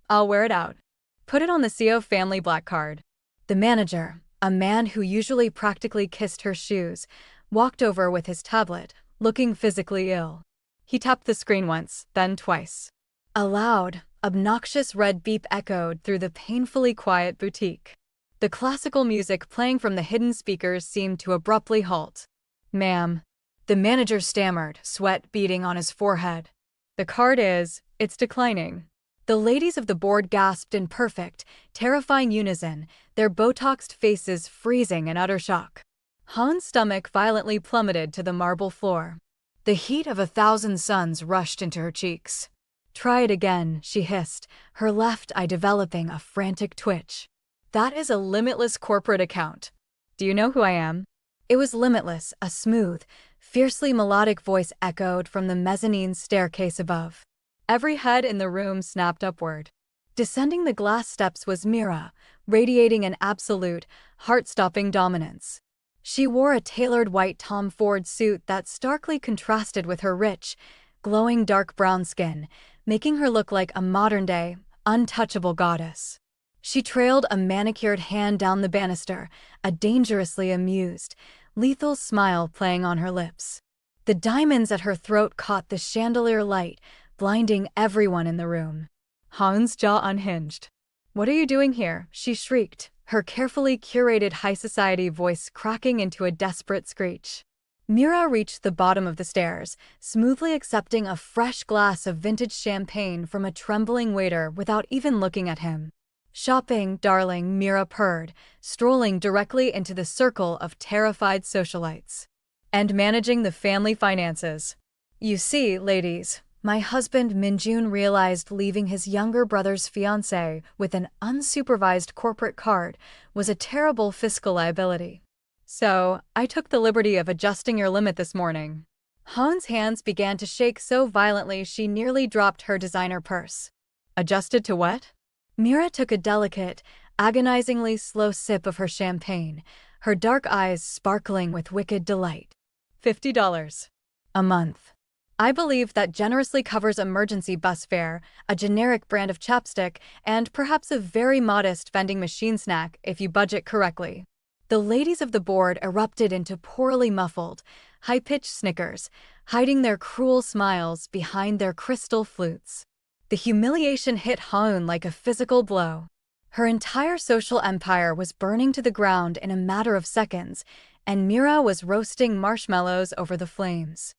I'll wear it out. Put it on the Seo family black card." The manager, a man who usually practically kissed her shoes, walked over with his tablet, looking physically ill. He tapped the screen once, then twice. A loud, obnoxious red beep echoed through the painfully quiet boutique. The classical music playing from the hidden speakers seemed to abruptly halt. "Ma'am," the manager stammered, sweat beading on his forehead. It's declining." The ladies of the board gasped in perfect, terrifying unison, their Botoxed faces freezing in utter shock. Ha-eun's stomach violently plummeted to the marble floor. The heat of 1,000 suns rushed into her cheeks. "Try it again," she hissed, her left eye developing a frantic twitch. "That is a limitless corporate account. Do you know who I am?" It was limitless, a smooth, fiercely melodic voice echoed from the mezzanine staircase above. Every head in the room snapped upward. Descending the glass steps was Mira, radiating an absolute, heart-stopping dominance. She wore a tailored white Tom Ford suit that starkly contrasted with her rich, glowing dark brown skin, making her look like a modern-day, untouchable goddess. She trailed a manicured hand down the banister, a dangerously amused, lethal smile playing on her lips. The diamonds at her throat caught the chandelier light, blinding everyone in the room. Ha-eun's jaw unhinged. "What are you doing here?" she shrieked, her carefully curated high society voice cracking into a desperate screech. Mira reached the bottom of the stairs, smoothly accepting a fresh glass of vintage champagne from a trembling waiter without even looking at him. "Shopping, darling," Mira purred, strolling directly into the circle of terrified socialites. "And managing the family finances. You see, ladies, my husband Min-jun realized leaving his younger brother's fiancé with an unsupervised corporate card was a terrible fiscal liability. So, I took the liberty of adjusting your limit this morning." Ha-eun's hands began to shake so violently she nearly dropped her designer purse. "Adjusted to what?" Mira took a delicate, agonizingly slow sip of her champagne, her dark eyes sparkling with wicked delight. $50. A month. I believe that generously covers emergency bus fare, a generic brand of chapstick, and perhaps a very modest vending machine snack if you budget correctly." The ladies of the board erupted into poorly muffled, high-pitched snickers, hiding their cruel smiles behind their crystal flutes. The humiliation hit Ha-eun like a physical blow. Her entire social empire was burning to the ground in a matter of seconds, and Mira was roasting marshmallows over the flames.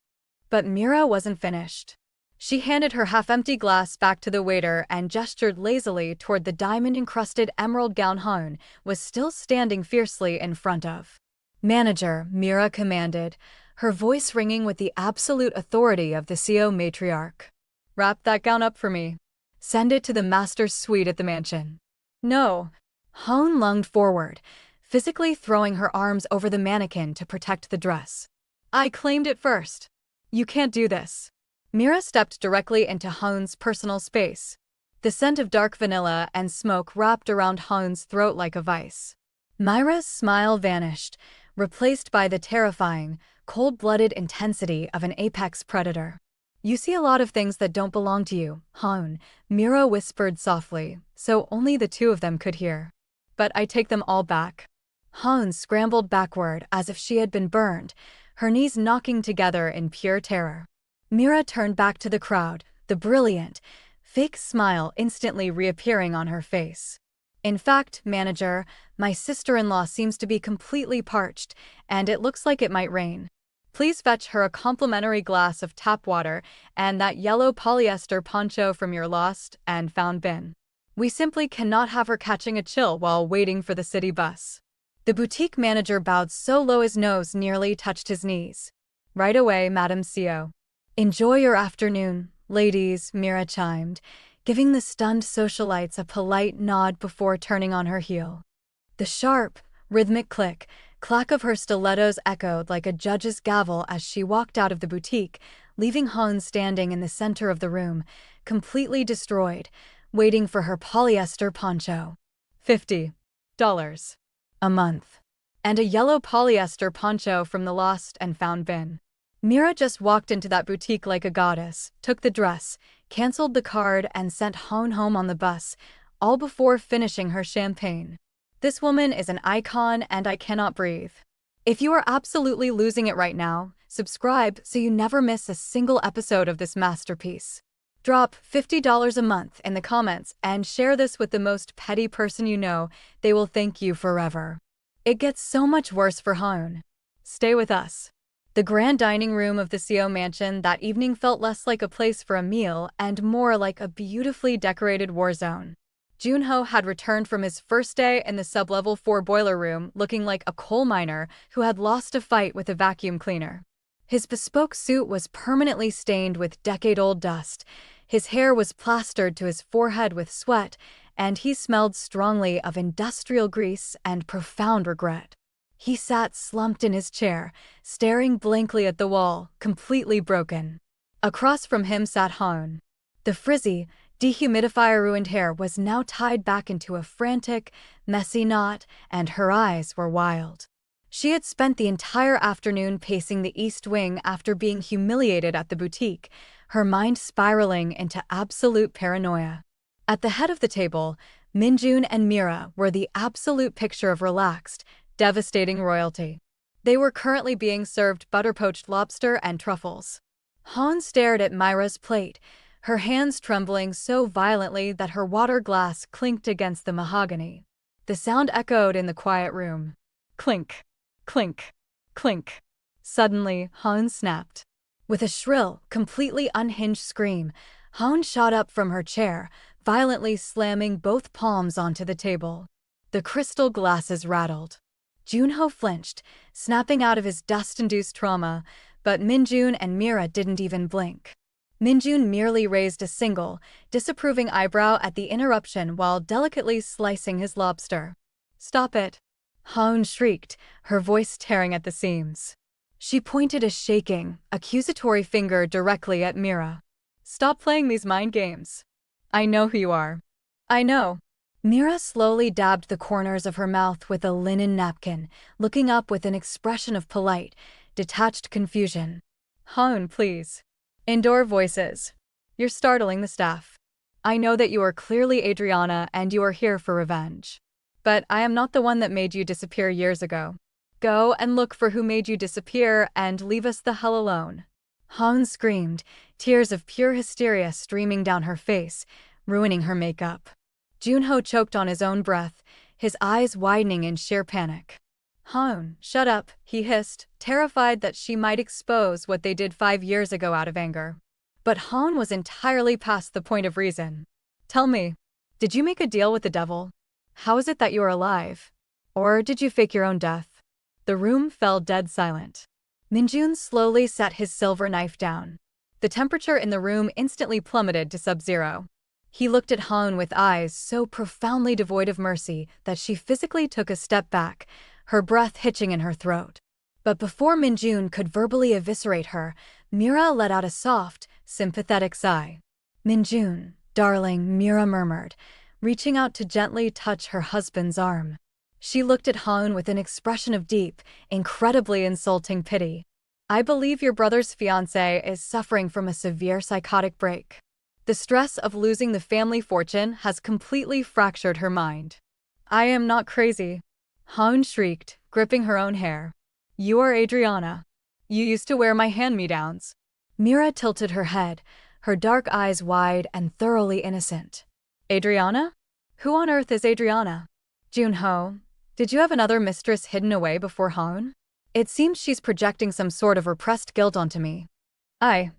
But Mira wasn't finished. She handed her half-empty glass back to the waiter and gestured lazily toward the diamond-encrusted emerald gown Ha-eun was still standing fiercely in front of. "Manager," Mira commanded, her voice ringing with the absolute authority of the Seo matriarch. "Wrap that gown up for me. Send it to the master's suite at the mansion." "No." Ha-eun lunged forward, physically throwing her arms over the mannequin to protect the dress. "I claimed it first. You can't do this." Mira stepped directly into Ha-eun's personal space. The scent of dark vanilla and smoke wrapped around Ha-eun's throat like a vice. Mira's smile vanished, replaced by the terrifying, cold-blooded intensity of an apex predator. "You see a lot of things that don't belong to you, Ha-eun," Mira whispered softly, so only the two of them could hear. "But I take them all back." Ha-eun scrambled backward as if she had been burned, her knees knocking together in pure terror. Mira turned back to the crowd, the brilliant, fake smile instantly reappearing on her face. "In fact, manager, my sister-in-law seems to be completely parched, and it looks like it might rain." Please fetch her a complimentary glass of tap water and that yellow polyester poncho from your lost and found bin. We simply cannot have her catching a chill while waiting for the city bus." The boutique manager bowed so low his nose nearly touched his knees. "Right away, Madam Seo." "Enjoy your afternoon, ladies," Mira chimed, giving the stunned socialites a polite nod before turning on her heel. The sharp, rhythmic clack of her stilettos echoed like a judge's gavel as she walked out of the boutique, leaving Ha-eun standing in the center of the room, completely destroyed, waiting for her polyester poncho. $50 a month. And a yellow polyester poncho from the lost and found bin. Mira just walked into that boutique like a goddess, took the dress, canceled the card, and sent Ha-eun home on the bus, all before finishing her champagne. This woman is an icon and I cannot breathe. If you are absolutely losing it right now, subscribe so you never miss a single episode of this masterpiece. Drop $50 a month in the comments and share this with the most petty person you know. They will thank you forever. It gets so much worse for Ha-eun. Stay with us. The grand dining room of the Seo mansion that evening felt less like a place for a meal and more like a beautifully decorated war zone. Joon-ho had returned from his first day in the sub-level 4 boiler room looking like a coal miner who had lost a fight with a vacuum cleaner. His bespoke suit was permanently stained with decade-old dust, his hair was plastered to his forehead with sweat, and he smelled strongly of industrial grease and profound regret. He sat slumped in his chair, staring blankly at the wall, completely broken. Across from him sat Ha-eun. The frizzy, dehumidifier-ruined hair was now tied back into a frantic, messy knot, and her eyes were wild. She had spent the entire afternoon pacing the east wing after being humiliated at the boutique, her mind spiraling into absolute paranoia. At the head of the table, Min-jun and Mira were the absolute picture of relaxed, devastating royalty. They were currently being served butter-poached lobster and truffles. Ha-eun stared at Mira's plate, her hands trembling so violently that her water glass clinked against the mahogany. The sound echoed in the quiet room. Clink, clink, clink. Suddenly, Ha-eun snapped. With a shrill, completely unhinged scream, Ha-eun shot up from her chair, violently slamming both palms onto the table. The crystal glasses rattled. Joon-ho flinched, snapping out of his dust-induced trauma, but Min-jun and Mira didn't even blink. Min-jun merely raised a single, disapproving eyebrow at the interruption while delicately slicing his lobster. "Stop it!" Ha-eun shrieked, her voice tearing at the seams. She pointed a shaking, accusatory finger directly at Mira. "Stop playing these mind games. I know who you are." "I know." Mira slowly dabbed the corners of her mouth with a linen napkin, looking up with an expression of polite, detached confusion. "Ha-eun, please." Indoor voices. "You're startling the staff. I know that you are clearly Adriana and you are here for revenge. But I am not the one that made you disappear years ago. Go and look for who made you disappear and leave us the hell alone." Ha-eun screamed, tears of pure hysteria streaming down her face, ruining her makeup. Joon-ho choked on his own breath, his eyes widening in sheer panic. "Ha-eun, shut up," he hissed, terrified that she might expose what they did 5 years ago out of anger. But Ha-eun was entirely past the point of reason. "Tell me, did you make a deal with the devil? How is it that you are alive? Or did you fake your own death?" The room fell dead silent. Min-jun slowly set his silver knife down. The temperature in the room instantly plummeted to sub-zero. He looked at Ha-eun with eyes so profoundly devoid of mercy that she physically took a step back, her breath hitching in her throat. But before Min-jun could verbally eviscerate her, Mira let out a soft, sympathetic sigh. "Min-jun, darling," Mira murmured, reaching out to gently touch her husband's arm. She looked at Ha-eun with an expression of deep, incredibly insulting pity. "I believe your brother's fiancé is suffering from a severe psychotic break. The stress of losing the family fortune has completely fractured her mind." "I am not crazy," Ha-eun shrieked, gripping her own hair. "You are Adriana. You used to wear my hand-me-downs." Mira tilted her head, her dark eyes wide and thoroughly innocent. "Adriana? Who on earth is Adriana?" "Joon-ho, did you have another mistress hidden away before Ha-eun?" It seems she's projecting some sort of repressed guilt onto me. I.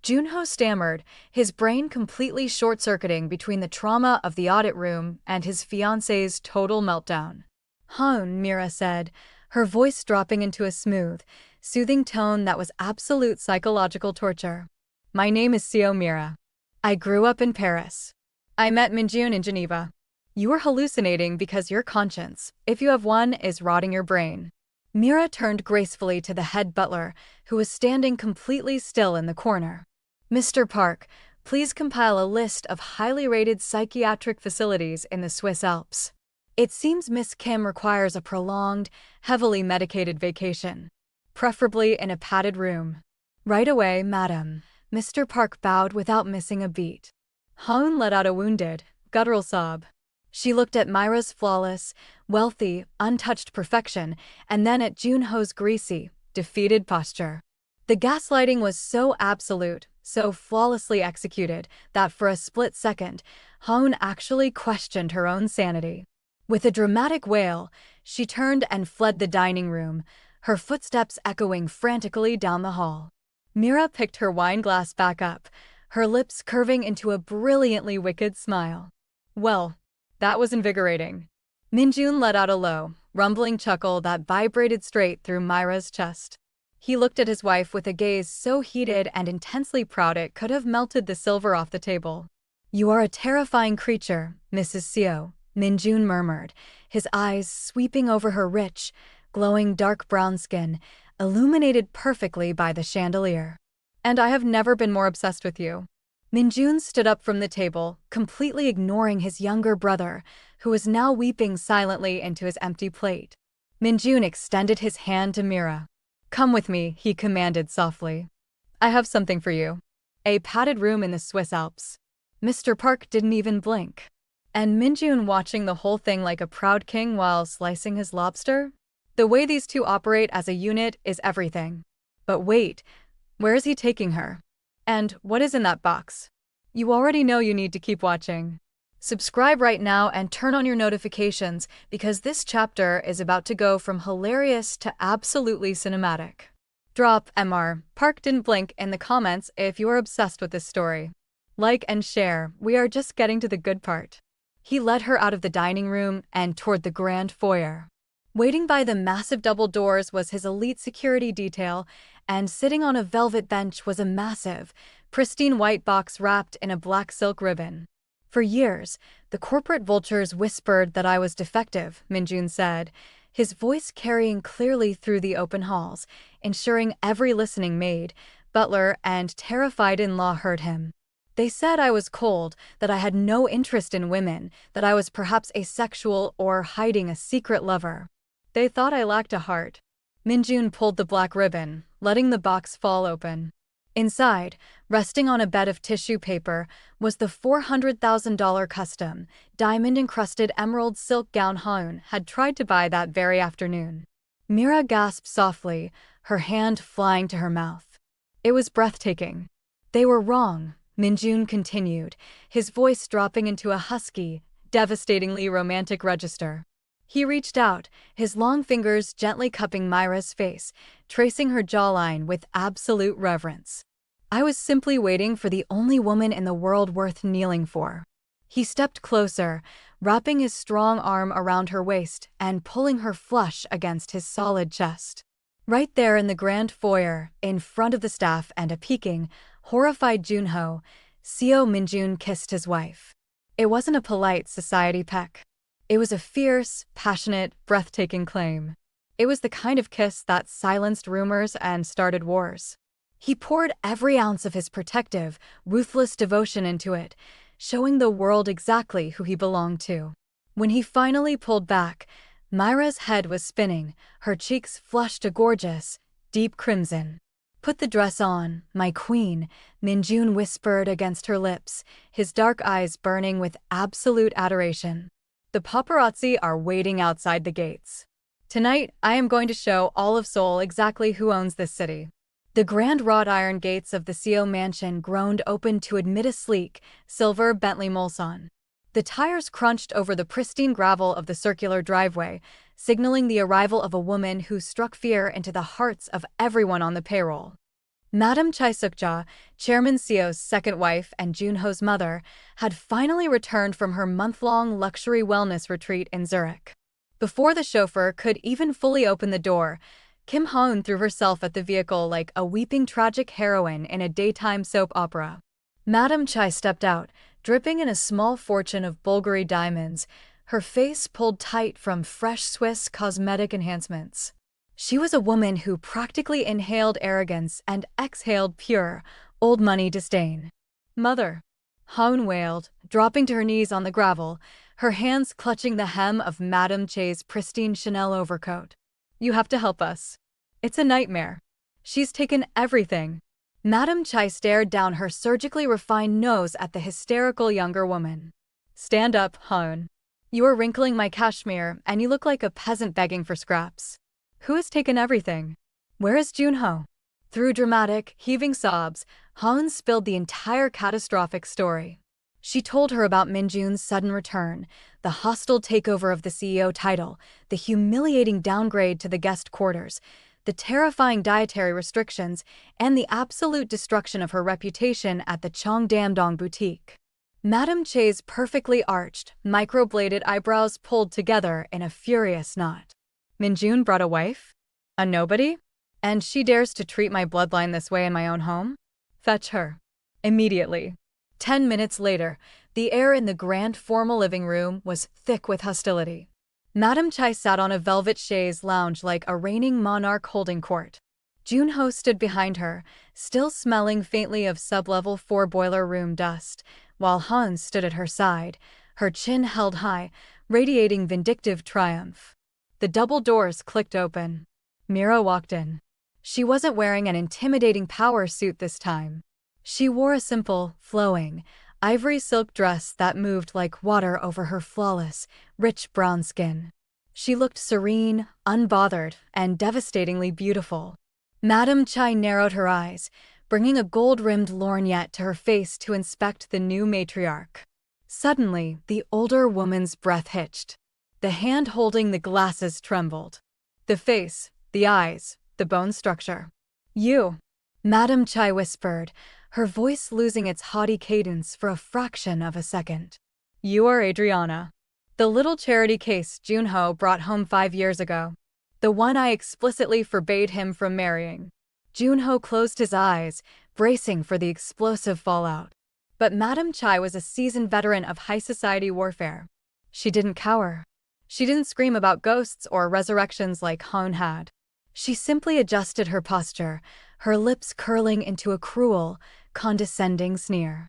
Joon-ho stammered, his brain completely short-circuiting between the trauma of the audit room and his fiancé's total meltdown. Ha-eun, Mira said, her voice dropping into a smooth, soothing tone that was absolute psychological torture. My name is Seo Mira. I grew up in Paris. I met Min-jun in Geneva. You are hallucinating because your conscience, if you have one, is rotting your brain. Mira turned gracefully to the head butler, who was standing completely still in the corner. Mr. Park, please compile a list of highly rated psychiatric facilities in the Swiss Alps. It seems Miss Kim requires a prolonged, heavily medicated vacation, preferably in a padded room. Right away, madam. Mr. Park bowed without missing a beat. Ha-eun let out a wounded, guttural sob. She looked at Mira's flawless, wealthy, untouched perfection, and then at Joon-ho's greasy, defeated posture. The gaslighting was so absolute, so flawlessly executed, that for a split second, Ha-eun actually questioned her own sanity. With a dramatic wail, she turned and fled the dining room, her footsteps echoing frantically down the hall. Mira picked her wine glass back up, her lips curving into a brilliantly wicked smile. Well, that was invigorating. Min-jun let out a low, rumbling chuckle that vibrated straight through Mira's chest. He looked at his wife with a gaze so heated and intensely proud it could have melted the silver off the table. You are a terrifying creature, Mrs. Seo, Min-jun murmured, his eyes sweeping over her rich, glowing dark brown skin, illuminated perfectly by the chandelier. And I have never been more obsessed with you. Min-jun stood up from the table, completely ignoring his younger brother, who was now weeping silently into his empty plate. Min-jun extended his hand to Mira. Come with me, he commanded softly. I have something for you. A padded room in the Swiss Alps. Mr. Park didn't even blink. And Min-jun watching the whole thing like a proud king while slicing his lobster? The way these two operate as a unit is everything. But wait, where is he taking her? And what is in that box? You already know you need to keep watching. Subscribe right now and turn on your notifications because this chapter is about to go from hilarious to absolutely cinematic. Drop MR. Park didn't blink in the comments if you are obsessed with this story. Like and share, we are just getting to the good part. He led her out of the dining room and toward the grand foyer. Waiting by the massive double doors was his elite security detail, and sitting on a velvet bench was a massive, pristine white box wrapped in a black silk ribbon. For years, the corporate vultures whispered that I was defective, Min-jun said, his voice carrying clearly through the open halls, ensuring every listening maid, butler, and terrified in-law heard him. They said I was cold, that I had no interest in women, that I was perhaps asexual or hiding a secret lover. They thought I lacked a heart. Min-jun pulled the black ribbon, letting the box fall open. Inside, resting on a bed of tissue paper, was the $400,000 custom, diamond-encrusted emerald silk gown Ha-eun had tried to buy that very afternoon. Mira gasped softly, her hand flying to her mouth. It was breathtaking. They were wrong, Min-jun continued, his voice dropping into a husky, devastatingly romantic register. He reached out, his long fingers gently cupping Mira's face, tracing her jawline with absolute reverence. I was simply waiting for the only woman in the world worth kneeling for. He stepped closer, wrapping his strong arm around her waist and pulling her flush against his solid chest. Right there in the grand foyer, in front of the staff and a peeking, horrified Joon-ho, Seo Min-jun kissed his wife. It wasn't a polite society peck. It was a fierce, passionate, breathtaking claim. It was the kind of kiss that silenced rumors and started wars. He poured every ounce of his protective, ruthless devotion into it, showing the world exactly who he belonged to. When he finally pulled back, Mira's head was spinning, her cheeks flushed a gorgeous, deep crimson. Put the dress on, my queen, Min-jun whispered against her lips, his dark eyes burning with absolute adoration. The paparazzi are waiting outside the gates. Tonight, I am going to show all of Seoul exactly who owns this city. The grand wrought iron gates of the Seo mansion groaned open to admit a sleek, silver Bentley Mulsanne. The tires crunched over the pristine gravel of the circular driveway, signaling the arrival of a woman who struck fear into the hearts of everyone on the payroll. Madam Chai Suk-ja, Chairman Seo's second wife and Joon-ho's mother, had finally returned from her month-long luxury wellness retreat in Zurich. Before the chauffeur could even fully open the door, Kim Ha-eun threw herself at the vehicle like a weeping tragic heroine in a daytime soap opera. Madam Chai stepped out, dripping in a small fortune of Bulgari diamonds, her face pulled tight from fresh Swiss cosmetic enhancements. She was a woman who practically inhaled arrogance and exhaled pure, old money disdain. "Mother," Ha-eun wailed, dropping to her knees on the gravel, her hands clutching the hem of Madame Chai's pristine Chanel overcoat. "You have to help us. It's a nightmare. She's taken everything." Madame Chai stared down her surgically refined nose at the hysterical younger woman. "Stand up, Ha-eun. You are wrinkling my cashmere, and you look like a peasant begging for scraps. Who has taken everything? Where is Joon-ho?" Through dramatic, heaving sobs, Ha-eun spilled the entire catastrophic story. She told her about Min-jun's sudden return, the hostile takeover of the CEO title, the humiliating downgrade to the guest quarters, the terrifying dietary restrictions, and the absolute destruction of her reputation at the Cheongdam-dong boutique. Madame Chai's perfectly arched, microbladed eyebrows pulled together in a furious knot. "Min-jun brought a wife? A nobody? And she dares to treat my bloodline this way in my own home? Fetch her. Immediately." 10 minutes later, the air in the grand formal living room was thick with hostility. Madame Chai sat on a velvet chaise lounge like a reigning monarch holding court. Joon-ho stood behind her, still smelling faintly of sub-level 4 boiler room dust, while Ha-eun stood at her side, her chin held high, radiating vindictive triumph. The double doors clicked open. Mira walked in. She wasn't wearing an intimidating power suit this time. She wore a simple, flowing, ivory silk dress that moved like water over her flawless, rich brown skin. She looked serene, unbothered, and devastatingly beautiful. Madame Chai narrowed her eyes, bringing a gold-rimmed lorgnette to her face to inspect the new matriarch. Suddenly, the older woman's breath hitched. The hand holding the glasses trembled. The face, the eyes, the bone structure. "You," Madame Chai whispered, her voice losing its haughty cadence for a fraction of a second. "You are Adriana. The little charity case Joon-ho brought home 5 years ago. The one I explicitly forbade him from marrying." Joon-ho closed his eyes, bracing for the explosive fallout. But Madame Chai was a seasoned veteran of high society warfare. She didn't cower. She didn't scream about ghosts or resurrections like Ha-eun had. She simply adjusted her posture, her lips curling into a cruel, condescending sneer.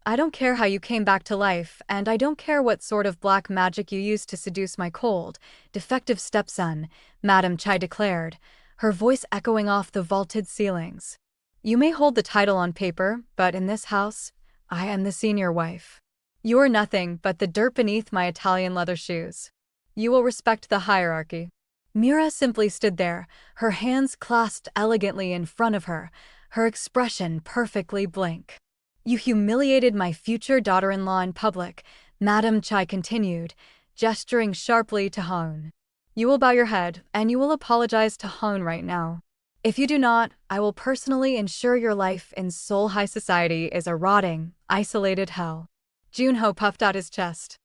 "I don't care how you came back to life, and I don't care what sort of black magic you used to seduce my cold, defective stepson," Madame Chai declared, her voice echoing off the vaulted ceilings. "You may hold the title on paper, but in this house, I am the senior wife. You are nothing but the dirt beneath my Italian leather shoes. You will respect the hierarchy." Mira simply stood there, her hands clasped elegantly in front of her, her expression perfectly blank. "You humiliated my future daughter-in-law in public," Madame Chai continued, gesturing sharply to Ha-eun. "You will bow your head, and you will apologize to Ha-eun right now. If you do not, I will personally ensure your life in Seoul high society is a rotting, isolated hell." Joon-ho puffed out his chest.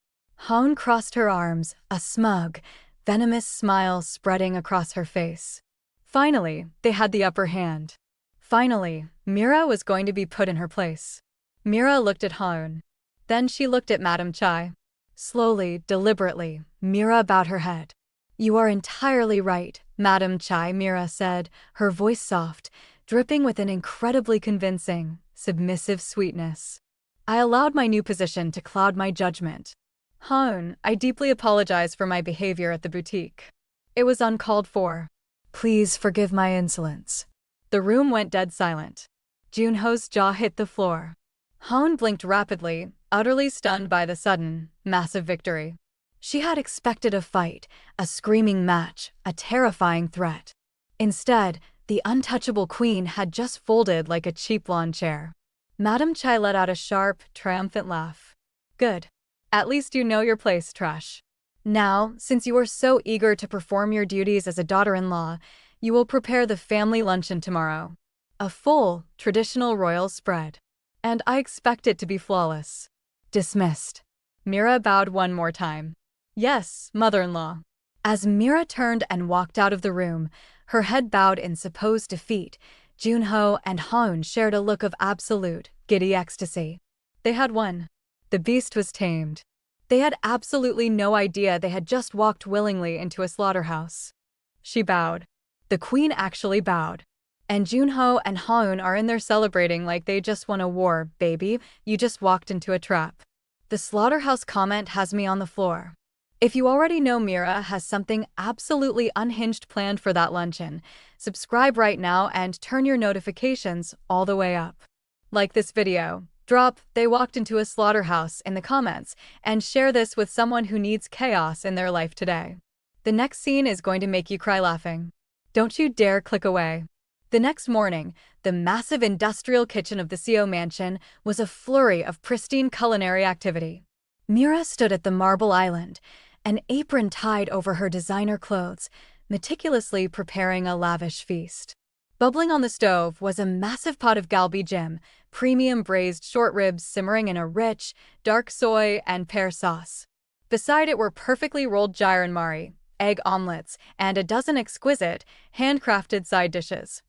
Ha-eun crossed her arms, a smug, venomous smile spreading across her face. Finally, they had the upper hand. Finally, Mira was going to be put in her place. Mira looked at Ha-eun. Then she looked at Madame Chai. Slowly, deliberately, Mira bowed her head. "You are entirely right, Madame Chai," Mira said, her voice soft, dripping with an incredibly convincing, submissive sweetness. "I allowed my new position to cloud my judgment. Ha-eun, I deeply apologize for my behavior at the boutique. It was uncalled for. Please forgive my insolence." The room went dead silent. Joon-ho's jaw hit the floor. Ha-eun blinked rapidly, utterly stunned by the sudden, massive victory. She had expected a fight, a screaming match, a terrifying threat. Instead, the untouchable queen had just folded like a cheap lawn chair. Madame Chai let out a sharp, triumphant laugh. "Good. At least you know your place, trash." Now, since you are so eager to perform your duties as a daughter-in-law, you will prepare the family luncheon tomorrow. A full, traditional royal spread. And I expect it to be flawless. Dismissed. Mira bowed one more time. Yes, mother-in-law. As Mira turned and walked out of the room, her head bowed in supposed defeat, Joon-ho and Ha-eun shared a look of absolute, giddy ecstasy. They had won. The beast was tamed. They had absolutely no idea they had just walked willingly into a slaughterhouse. She bowed. The queen actually bowed. And Joon-ho and Ha-eun are in there celebrating like they just won a war. Baby, you just walked into a trap. The slaughterhouse comment has me on the floor. If you already know Mira has something absolutely unhinged planned for that luncheon, subscribe right now and turn your notifications all the way up. Like this video, drop "they walked into a slaughterhouse" in the comments, and share this with someone who needs chaos in their life today. The next scene is going to make you cry laughing. Don't you dare click away. The next morning, the massive industrial kitchen of the Seo mansion was a flurry of pristine culinary activity. Mira stood at the marble island, an apron tied over her designer clothes, meticulously preparing a lavish feast. Bubbling on the stove was a massive pot of galbi jim, premium braised short ribs simmering in a rich, dark soy and pear sauce. Beside it were perfectly rolled mari, egg omelets, and a dozen exquisite, handcrafted side dishes.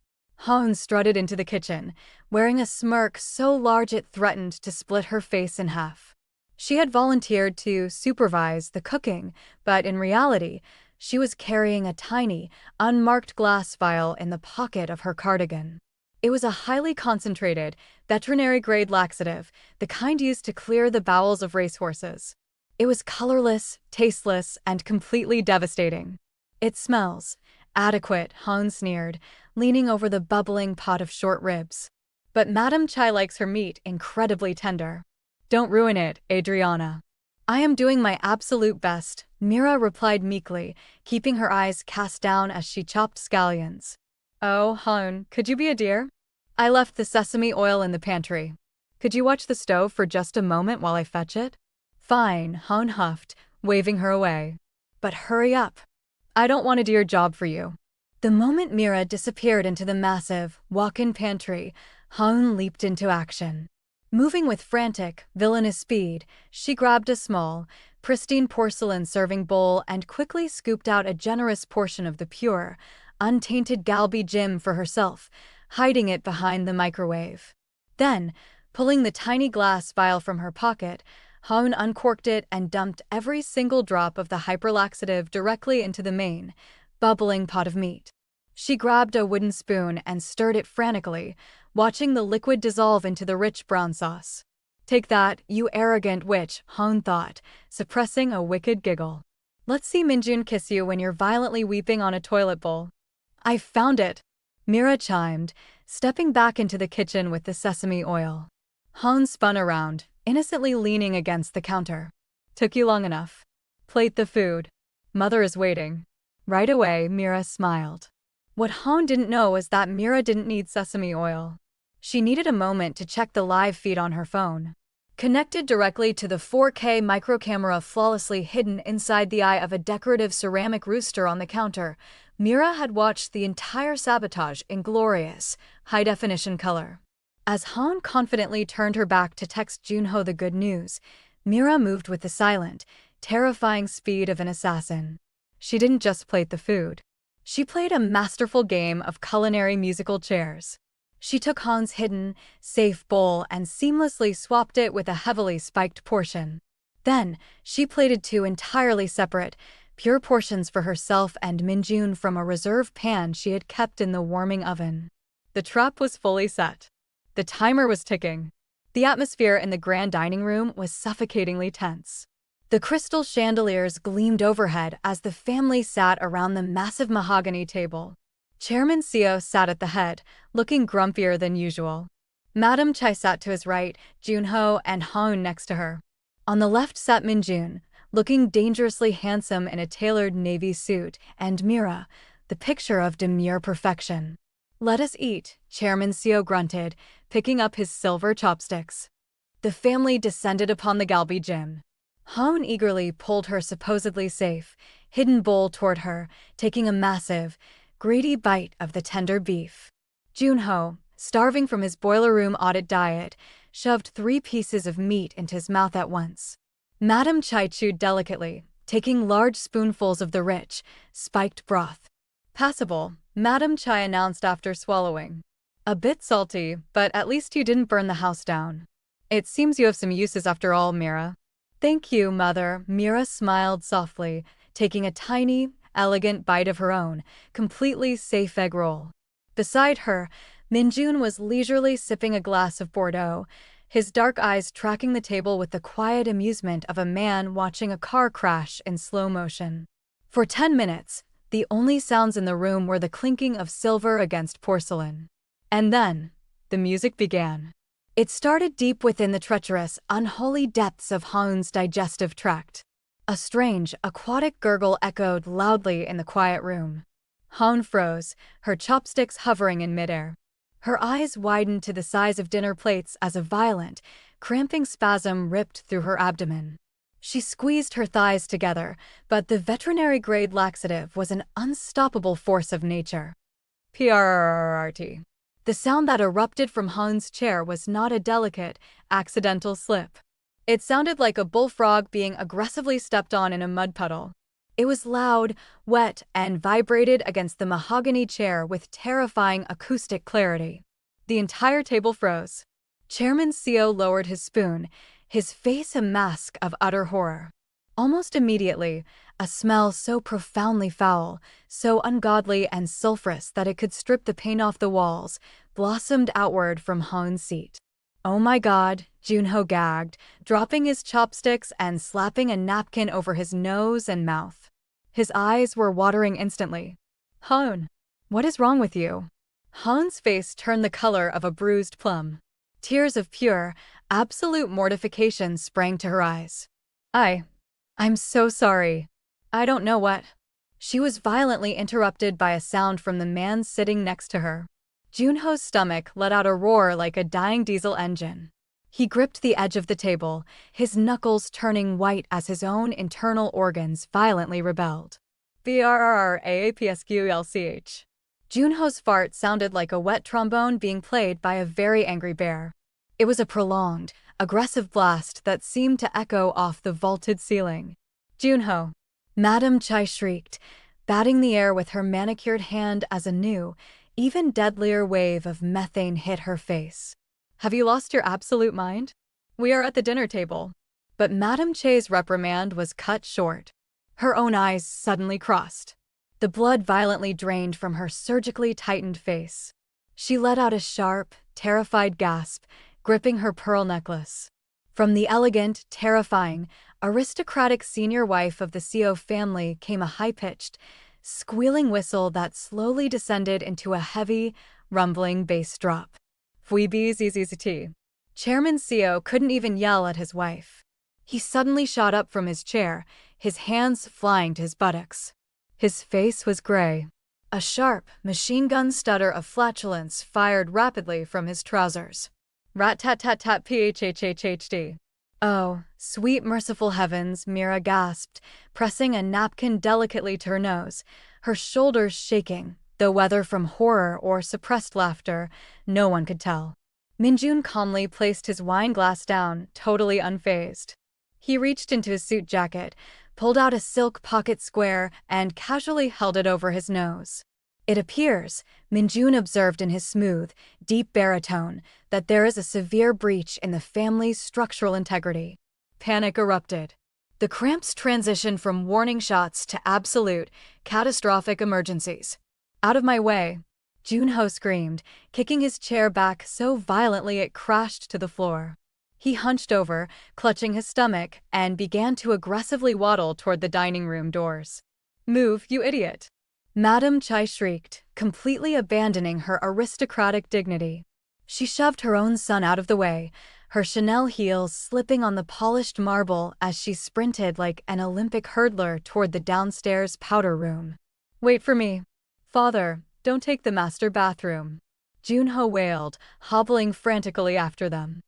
Ha-eun strutted into the kitchen, wearing a smirk so large it threatened to split her face in half. She had volunteered to supervise the cooking, but in reality, she was carrying a tiny, unmarked glass vial in the pocket of her cardigan. It was a highly concentrated, veterinary-grade laxative, the kind used to clear the bowels of racehorses. It was colorless, tasteless, and completely devastating. It smells adequate, Ha-eun sneered, leaning over the bubbling pot of short ribs. But Madame Chai likes her meat incredibly tender. Don't ruin it, Adriana. I am doing my absolute best, Mira replied meekly, keeping her eyes cast down as she chopped scallions. Oh, Ha-eun, could you be a dear? I left the sesame oil in the pantry. Could you watch the stove for just a moment while I fetch it? Fine, Ha-eun huffed, waving her away. But hurry up. I don't want to do your job for you. The moment Mira disappeared into the massive, walk-in pantry, Ha-eun leaped into action. Moving with frantic, villainous speed, she grabbed a small, pristine porcelain serving bowl and quickly scooped out a generous portion of the pure, untainted galbi jim for herself, hiding it behind the microwave. Then, pulling the tiny glass vial from her pocket, Ha-eun uncorked it and dumped every single drop of the hyperlaxative directly into the main, bubbling pot of meat. She grabbed a wooden spoon and stirred it frantically, watching the liquid dissolve into the rich brown sauce. Take that, you arrogant witch, Ha-eun thought, suppressing a wicked giggle. Let's see Min-jun kiss you when you're violently weeping on a toilet bowl. I found it, Mira chimed, stepping back into the kitchen with the sesame oil. Ha-eun spun around, innocently leaning against the counter. Took you long enough. Plate the food. Mother is waiting. Right away, Mira smiled. What Ha-eun didn't know was that Mira didn't need sesame oil. She needed a moment to check the live feed on her phone. Connected directly to the 4K microcamera flawlessly hidden inside the eye of a decorative ceramic rooster on the counter, Mira had watched the entire sabotage in glorious, high-definition color. As Ha-eun confidently turned her back to text Joon-ho the good news, Mira moved with the silent, terrifying speed of an assassin. She didn't just plate the food. She played a masterful game of culinary musical chairs. She took Ha-eun's hidden, safe bowl and seamlessly swapped it with a heavily spiked portion. Then, she plated two entirely separate, pure portions for herself and Min-jun from a reserve pan she had kept in the warming oven. The trap was fully set. The timer was ticking. The atmosphere in the grand dining room was suffocatingly tense. The crystal chandeliers gleamed overhead as the family sat around the massive mahogany table. Chairman Seo sat at the head, looking grumpier than usual. Madame Chai sat to his right, Joon-ho and Ha-eun next to her. On the left sat Min-jun, looking dangerously handsome in a tailored navy suit, and Mira, the picture of demure perfection. Let us eat, Chairman Seo grunted, picking up his silver chopsticks. The family descended upon the galbi jim. Ha-eun eagerly pulled her supposedly safe, hidden bowl toward her, taking a massive, greedy bite of the tender beef. Joon-ho, starving from his boiler room audit diet, shoved 3 pieces of meat into his mouth at once. Madam Chai chewed delicately, taking large spoonfuls of the rich, spiked broth. Passable, Madam Chai announced after swallowing. A bit salty, but at least you didn't burn the house down. It seems you have some uses after all, Mira. Thank you, Mother. Mira smiled softly, taking a tiny, elegant bite of her own, completely safe egg roll. Beside her, Min-jun was leisurely sipping a glass of Bordeaux, his dark eyes tracking the table with the quiet amusement of a man watching a car crash in slow motion. For 10 minutes, the only sounds in the room were the clinking of silver against porcelain. And then, the music began. It started deep within the treacherous, unholy depths of Ha-eun's digestive tract. A strange, aquatic gurgle echoed loudly in the quiet room. Ha-eun froze, her chopsticks hovering in midair. Her eyes widened to the size of dinner plates as a violent, cramping spasm ripped through her abdomen. She squeezed her thighs together, but the veterinary-grade laxative was an unstoppable force of nature. PRRRT. The sound that erupted from Ha-eun's chair was not a delicate, accidental slip. It sounded like a bullfrog being aggressively stepped on in a mud puddle. It was loud, wet, and vibrated against the mahogany chair with terrifying acoustic clarity. The entire table froze. Chairman Seo lowered his spoon, his face a mask of utter horror. Almost immediately, a smell so profoundly foul, so ungodly and sulphurous that it could strip the paint off the walls, blossomed outward from Ha-eun's seat. Oh my God, Joon-ho gagged, dropping his chopsticks and slapping a napkin over his nose and mouth. His eyes were watering instantly. Ha-eun, what is wrong with you? Ha-eun's face turned the color of a bruised plum. Tears of pure, absolute mortification sprang to her eyes. I'm so sorry. I don't know what. She was violently interrupted by a sound from the man sitting next to her. Joon-ho's stomach let out a roar like a dying diesel engine. He gripped the edge of the table, his knuckles turning white as his own internal organs violently rebelled. BRRAAPSQLCH. Joon-ho's fart sounded like a wet trombone being played by a very angry bear. It was a prolonged, aggressive blast that seemed to echo off the vaulted ceiling. Joon-ho. Madam Chai shrieked, batting the air with her manicured hand as a new, even deadlier wave of methane hit her face. Have you lost your absolute mind? We are at the dinner table. But Madam Chai's reprimand was cut short. Her own eyes suddenly crossed. The blood violently drained from her surgically tightened face. She let out a sharp, terrified gasp, gripping her pearl necklace. From the elegant, terrifying, aristocratic senior wife of the Seo family came a high-pitched, squealing whistle that slowly descended into a heavy, rumbling bass drop. Fweebzzzzt. Chairman Seo couldn't even yell at his wife. He suddenly shot up from his chair, his hands flying to his buttocks. His face was gray. A sharp, machine-gun stutter of flatulence fired rapidly from his trousers. Rat-tat-tat-tat phhhhhd. Oh, sweet merciful heavens, Mira gasped, pressing a napkin delicately to her nose, her shoulders shaking, though whether from horror or suppressed laughter, no one could tell. Min-jun calmly placed his wine glass down, totally unfazed. He reached into his suit jacket, pulled out a silk pocket square, and casually held it over his nose. It appears, Min-jun observed in his smooth, deep baritone, that there is a severe breach in the family's structural integrity. Panic erupted. The cramps transitioned from warning shots to absolute, catastrophic emergencies. Out of my way, Joon-ho screamed, kicking his chair back so violently it crashed to the floor. He hunched over, clutching his stomach, and began to aggressively waddle toward the dining room doors. Move, you idiot! Madam Chai shrieked, completely abandoning her aristocratic dignity. She shoved her own son out of the way, her Chanel heels slipping on the polished marble as she sprinted like an Olympic hurdler toward the downstairs powder room. Wait for me. Father, don't take the master bathroom. Joon-ho wailed, hobbling frantically after them.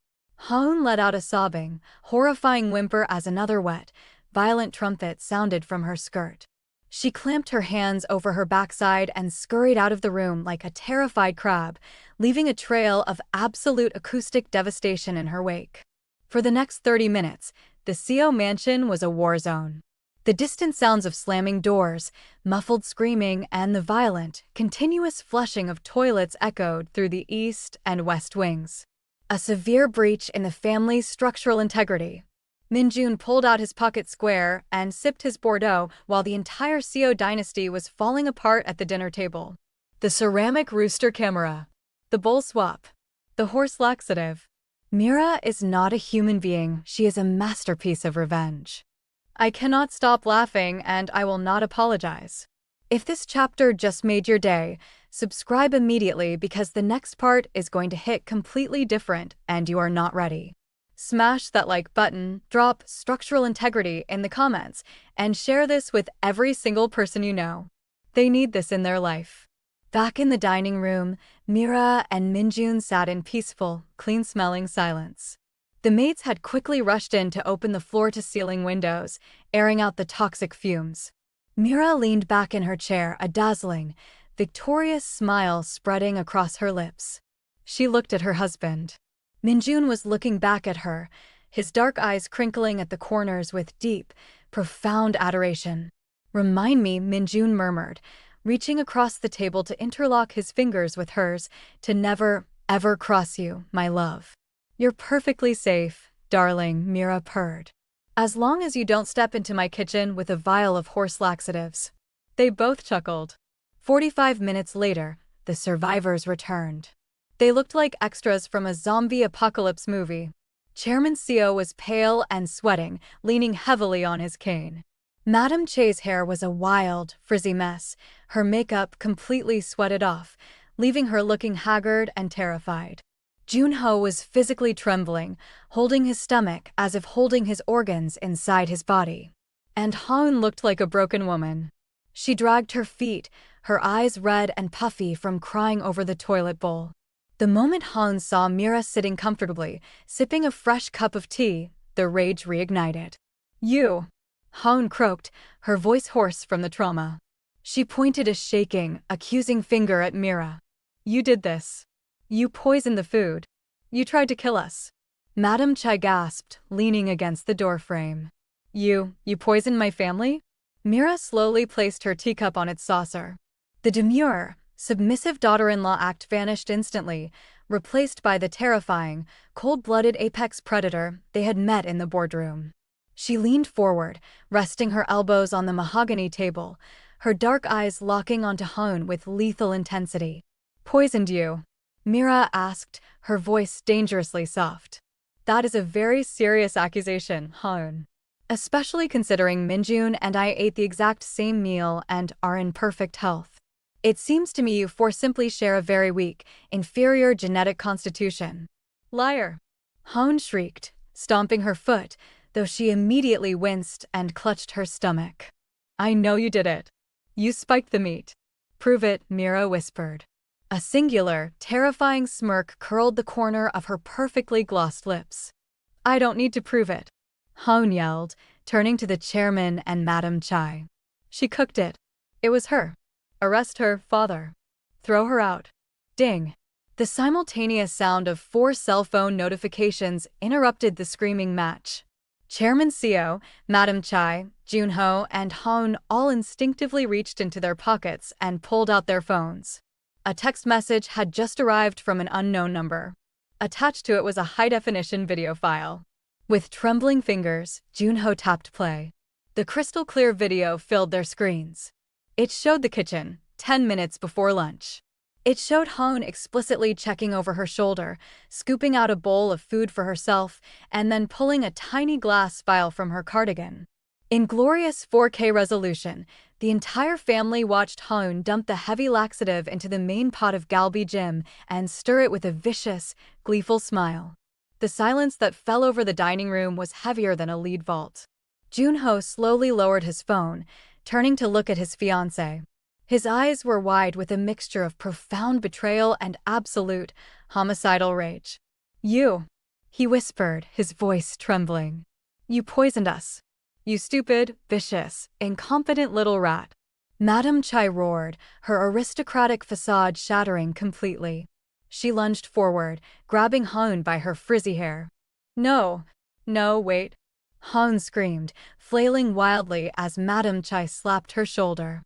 Ha-eun let out a sobbing, horrifying whimper as another wet, violent trumpet sounded from her skirt. She clamped her hands over her backside and scurried out of the room like a terrified crab, leaving a trail of absolute acoustic devastation in her wake. For the next 30 minutes, the Seo mansion was a war zone. The distant sounds of slamming doors, muffled screaming, and the violent, continuous flushing of toilets echoed through the east and west wings. A severe breach in the family's structural integrity. Min-jun pulled out his pocket square and sipped his Bordeaux while the entire Seo dynasty was falling apart at the dinner table. The ceramic rooster camera. The bowl swap. The horse laxative. Mira is not a human being, she is a masterpiece of revenge. I cannot stop laughing and I will not apologize. If this chapter just made your day, subscribe immediately because the next part is going to hit completely different and you are not ready. Smash that like button, drop structural integrity in the comments, and share this with every single person you know. They need this in their life. Back in the dining room, Mira and Min-jun sat in peaceful, clean-smelling silence. The maids had quickly rushed in to open the floor-to-ceiling windows, airing out the toxic fumes. Mira leaned back in her chair, a dazzling, victorious smile spreading across her lips. She looked at her husband. Min-jun was looking back at her, his dark eyes crinkling at the corners with deep, profound adoration. "Remind me," Min-jun murmured, reaching across the table to interlock his fingers with hers, "to never, ever cross you, my love." "You're perfectly safe, darling," Mira purred. "As long as you don't step into my kitchen with a vial of horse laxatives." They both chuckled. 45 minutes later, the survivors returned. They looked like extras from a zombie apocalypse movie. Chairman Seo was pale and sweating, leaning heavily on his cane. Madame Che's hair was a wild, frizzy mess, her makeup completely sweated off, leaving her looking haggard and terrified. Joon-ho was physically trembling, holding his stomach as if holding his organs inside his body. And Ha-eun looked like a broken woman. She dragged her feet, her eyes red and puffy from crying over the toilet bowl. The moment Ha-eun saw Mira sitting comfortably, sipping a fresh cup of tea, the rage reignited. "You!" Ha-eun croaked, her voice hoarse from the trauma. She pointed a shaking, accusing finger at Mira. "You did this. You poisoned the food. You tried to kill us." Madame Chai gasped, leaning against the doorframe. You poisoned my family?" Mira slowly placed her teacup on its saucer. The demure, submissive daughter-in-law act vanished instantly, replaced by the terrifying, cold-blooded apex predator they had met in the boardroom. She leaned forward, resting her elbows on the mahogany table, her dark eyes locking onto Ha-eun with lethal intensity. "Poisoned you?" Mira asked, her voice dangerously soft. "That is a very serious accusation, Ha-eun. Especially considering Min-jun and I ate the exact same meal and are in perfect health. It seems to me you four simply share a very weak, inferior genetic constitution." "Liar!" Ha-eun shrieked, stomping her foot, though she immediately winced and clutched her stomach. "I know you did it. You spiked the meat." "Prove it," Mira whispered. A singular, terrifying smirk curled the corner of her perfectly glossed lips. "I don't need to prove it," Ha-eun yelled, turning to the chairman and Madame Chai. "She cooked it. It was her. Arrest her, father. Throw her out." Ding! The simultaneous sound of 4 cell phone notifications interrupted the screaming match. Chairman Seo, Madame Chai, Joon-ho, and Ha-eun all instinctively reached into their pockets and pulled out their phones. A text message had just arrived from an unknown number. Attached to it was a high-definition video file. With trembling fingers, Joon-ho tapped play. The crystal-clear video filled their screens. It showed the kitchen, 10 minutes before lunch. It showed Ha-eun explicitly checking over her shoulder, scooping out a bowl of food for herself, and then pulling a tiny glass vial from her cardigan. In glorious 4K resolution, the entire family watched Ha-eun dump the heavy laxative into the main pot of galbi jjim and stir it with a vicious, gleeful smile. The silence that fell over the dining room was heavier than a lead vault. Joon-ho slowly lowered his phone, turning to look at his fiancé. His eyes were wide with a mixture of profound betrayal and absolute, homicidal rage. "You!" He whispered, his voice trembling. You poisoned us. You stupid, vicious, incompetent little rat. Madame Chai roared, her aristocratic facade shattering completely. She lunged forward, grabbing Ha-eun by her frizzy hair. No, no, wait. Ha-eun screamed, flailing wildly as Madame Chai slapped her shoulder.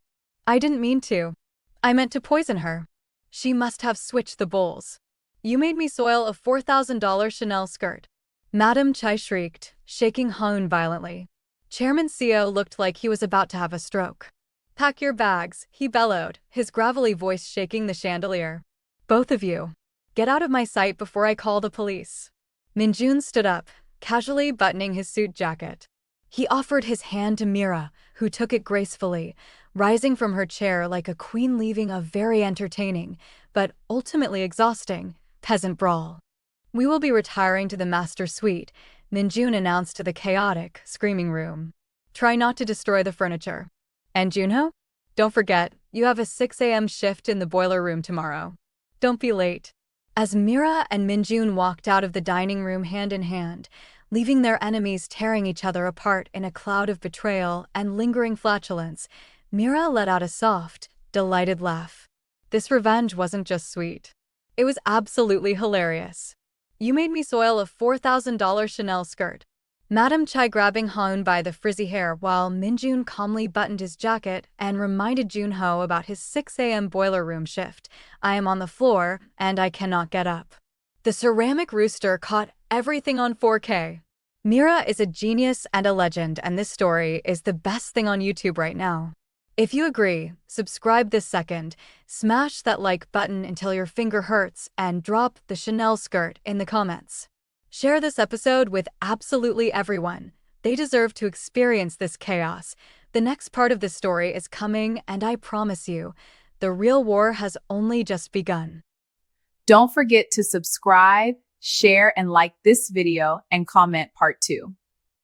I didn't mean to. I meant to poison her. She must have switched the bowls. You made me soil a $4,000 Chanel skirt. Madame Chai shrieked, shaking Ha-eun violently. Chairman Seo looked like he was about to have a stroke. Pack your bags, he bellowed, his gravelly voice shaking the chandelier. Both of you. Get out of my sight before I call the police. Min-jun stood up, casually buttoning his suit jacket. He offered his hand to Mira, who took it gracefully, rising from her chair like a queen leaving a very entertaining, but ultimately exhausting, peasant brawl. We will be retiring to the master suite, Min-jun announced to the chaotic, screaming room. Try not to destroy the furniture. And Joon-ho? Don't forget, you have a 6 a.m. shift in the boiler room tomorrow. Don't be late. As Mira and Min-jun walked out of the dining room hand in hand, leaving their enemies tearing each other apart in a cloud of betrayal and lingering flatulence, Mira let out a soft, delighted laugh. This revenge wasn't just sweet. It was absolutely hilarious. You made me soil a $4,000 Chanel skirt. Madame Chai grabbing Ha-eun by the frizzy hair while Min-jun calmly buttoned his jacket and reminded Joon-ho about his 6 a.m. boiler room shift. I am on the floor, and I cannot get up. The ceramic rooster caught everything on 4K. Mira is a genius and a legend, and this story is the best thing on YouTube right now. If you agree, subscribe this second, smash that like button until your finger hurts, and drop the Chanel skirt in the comments. Share this episode with absolutely everyone. They deserve to experience this chaos. The next part of this story is coming, and I promise you, the real war has only just begun. Don't forget to subscribe, share, and like this video and comment part 2.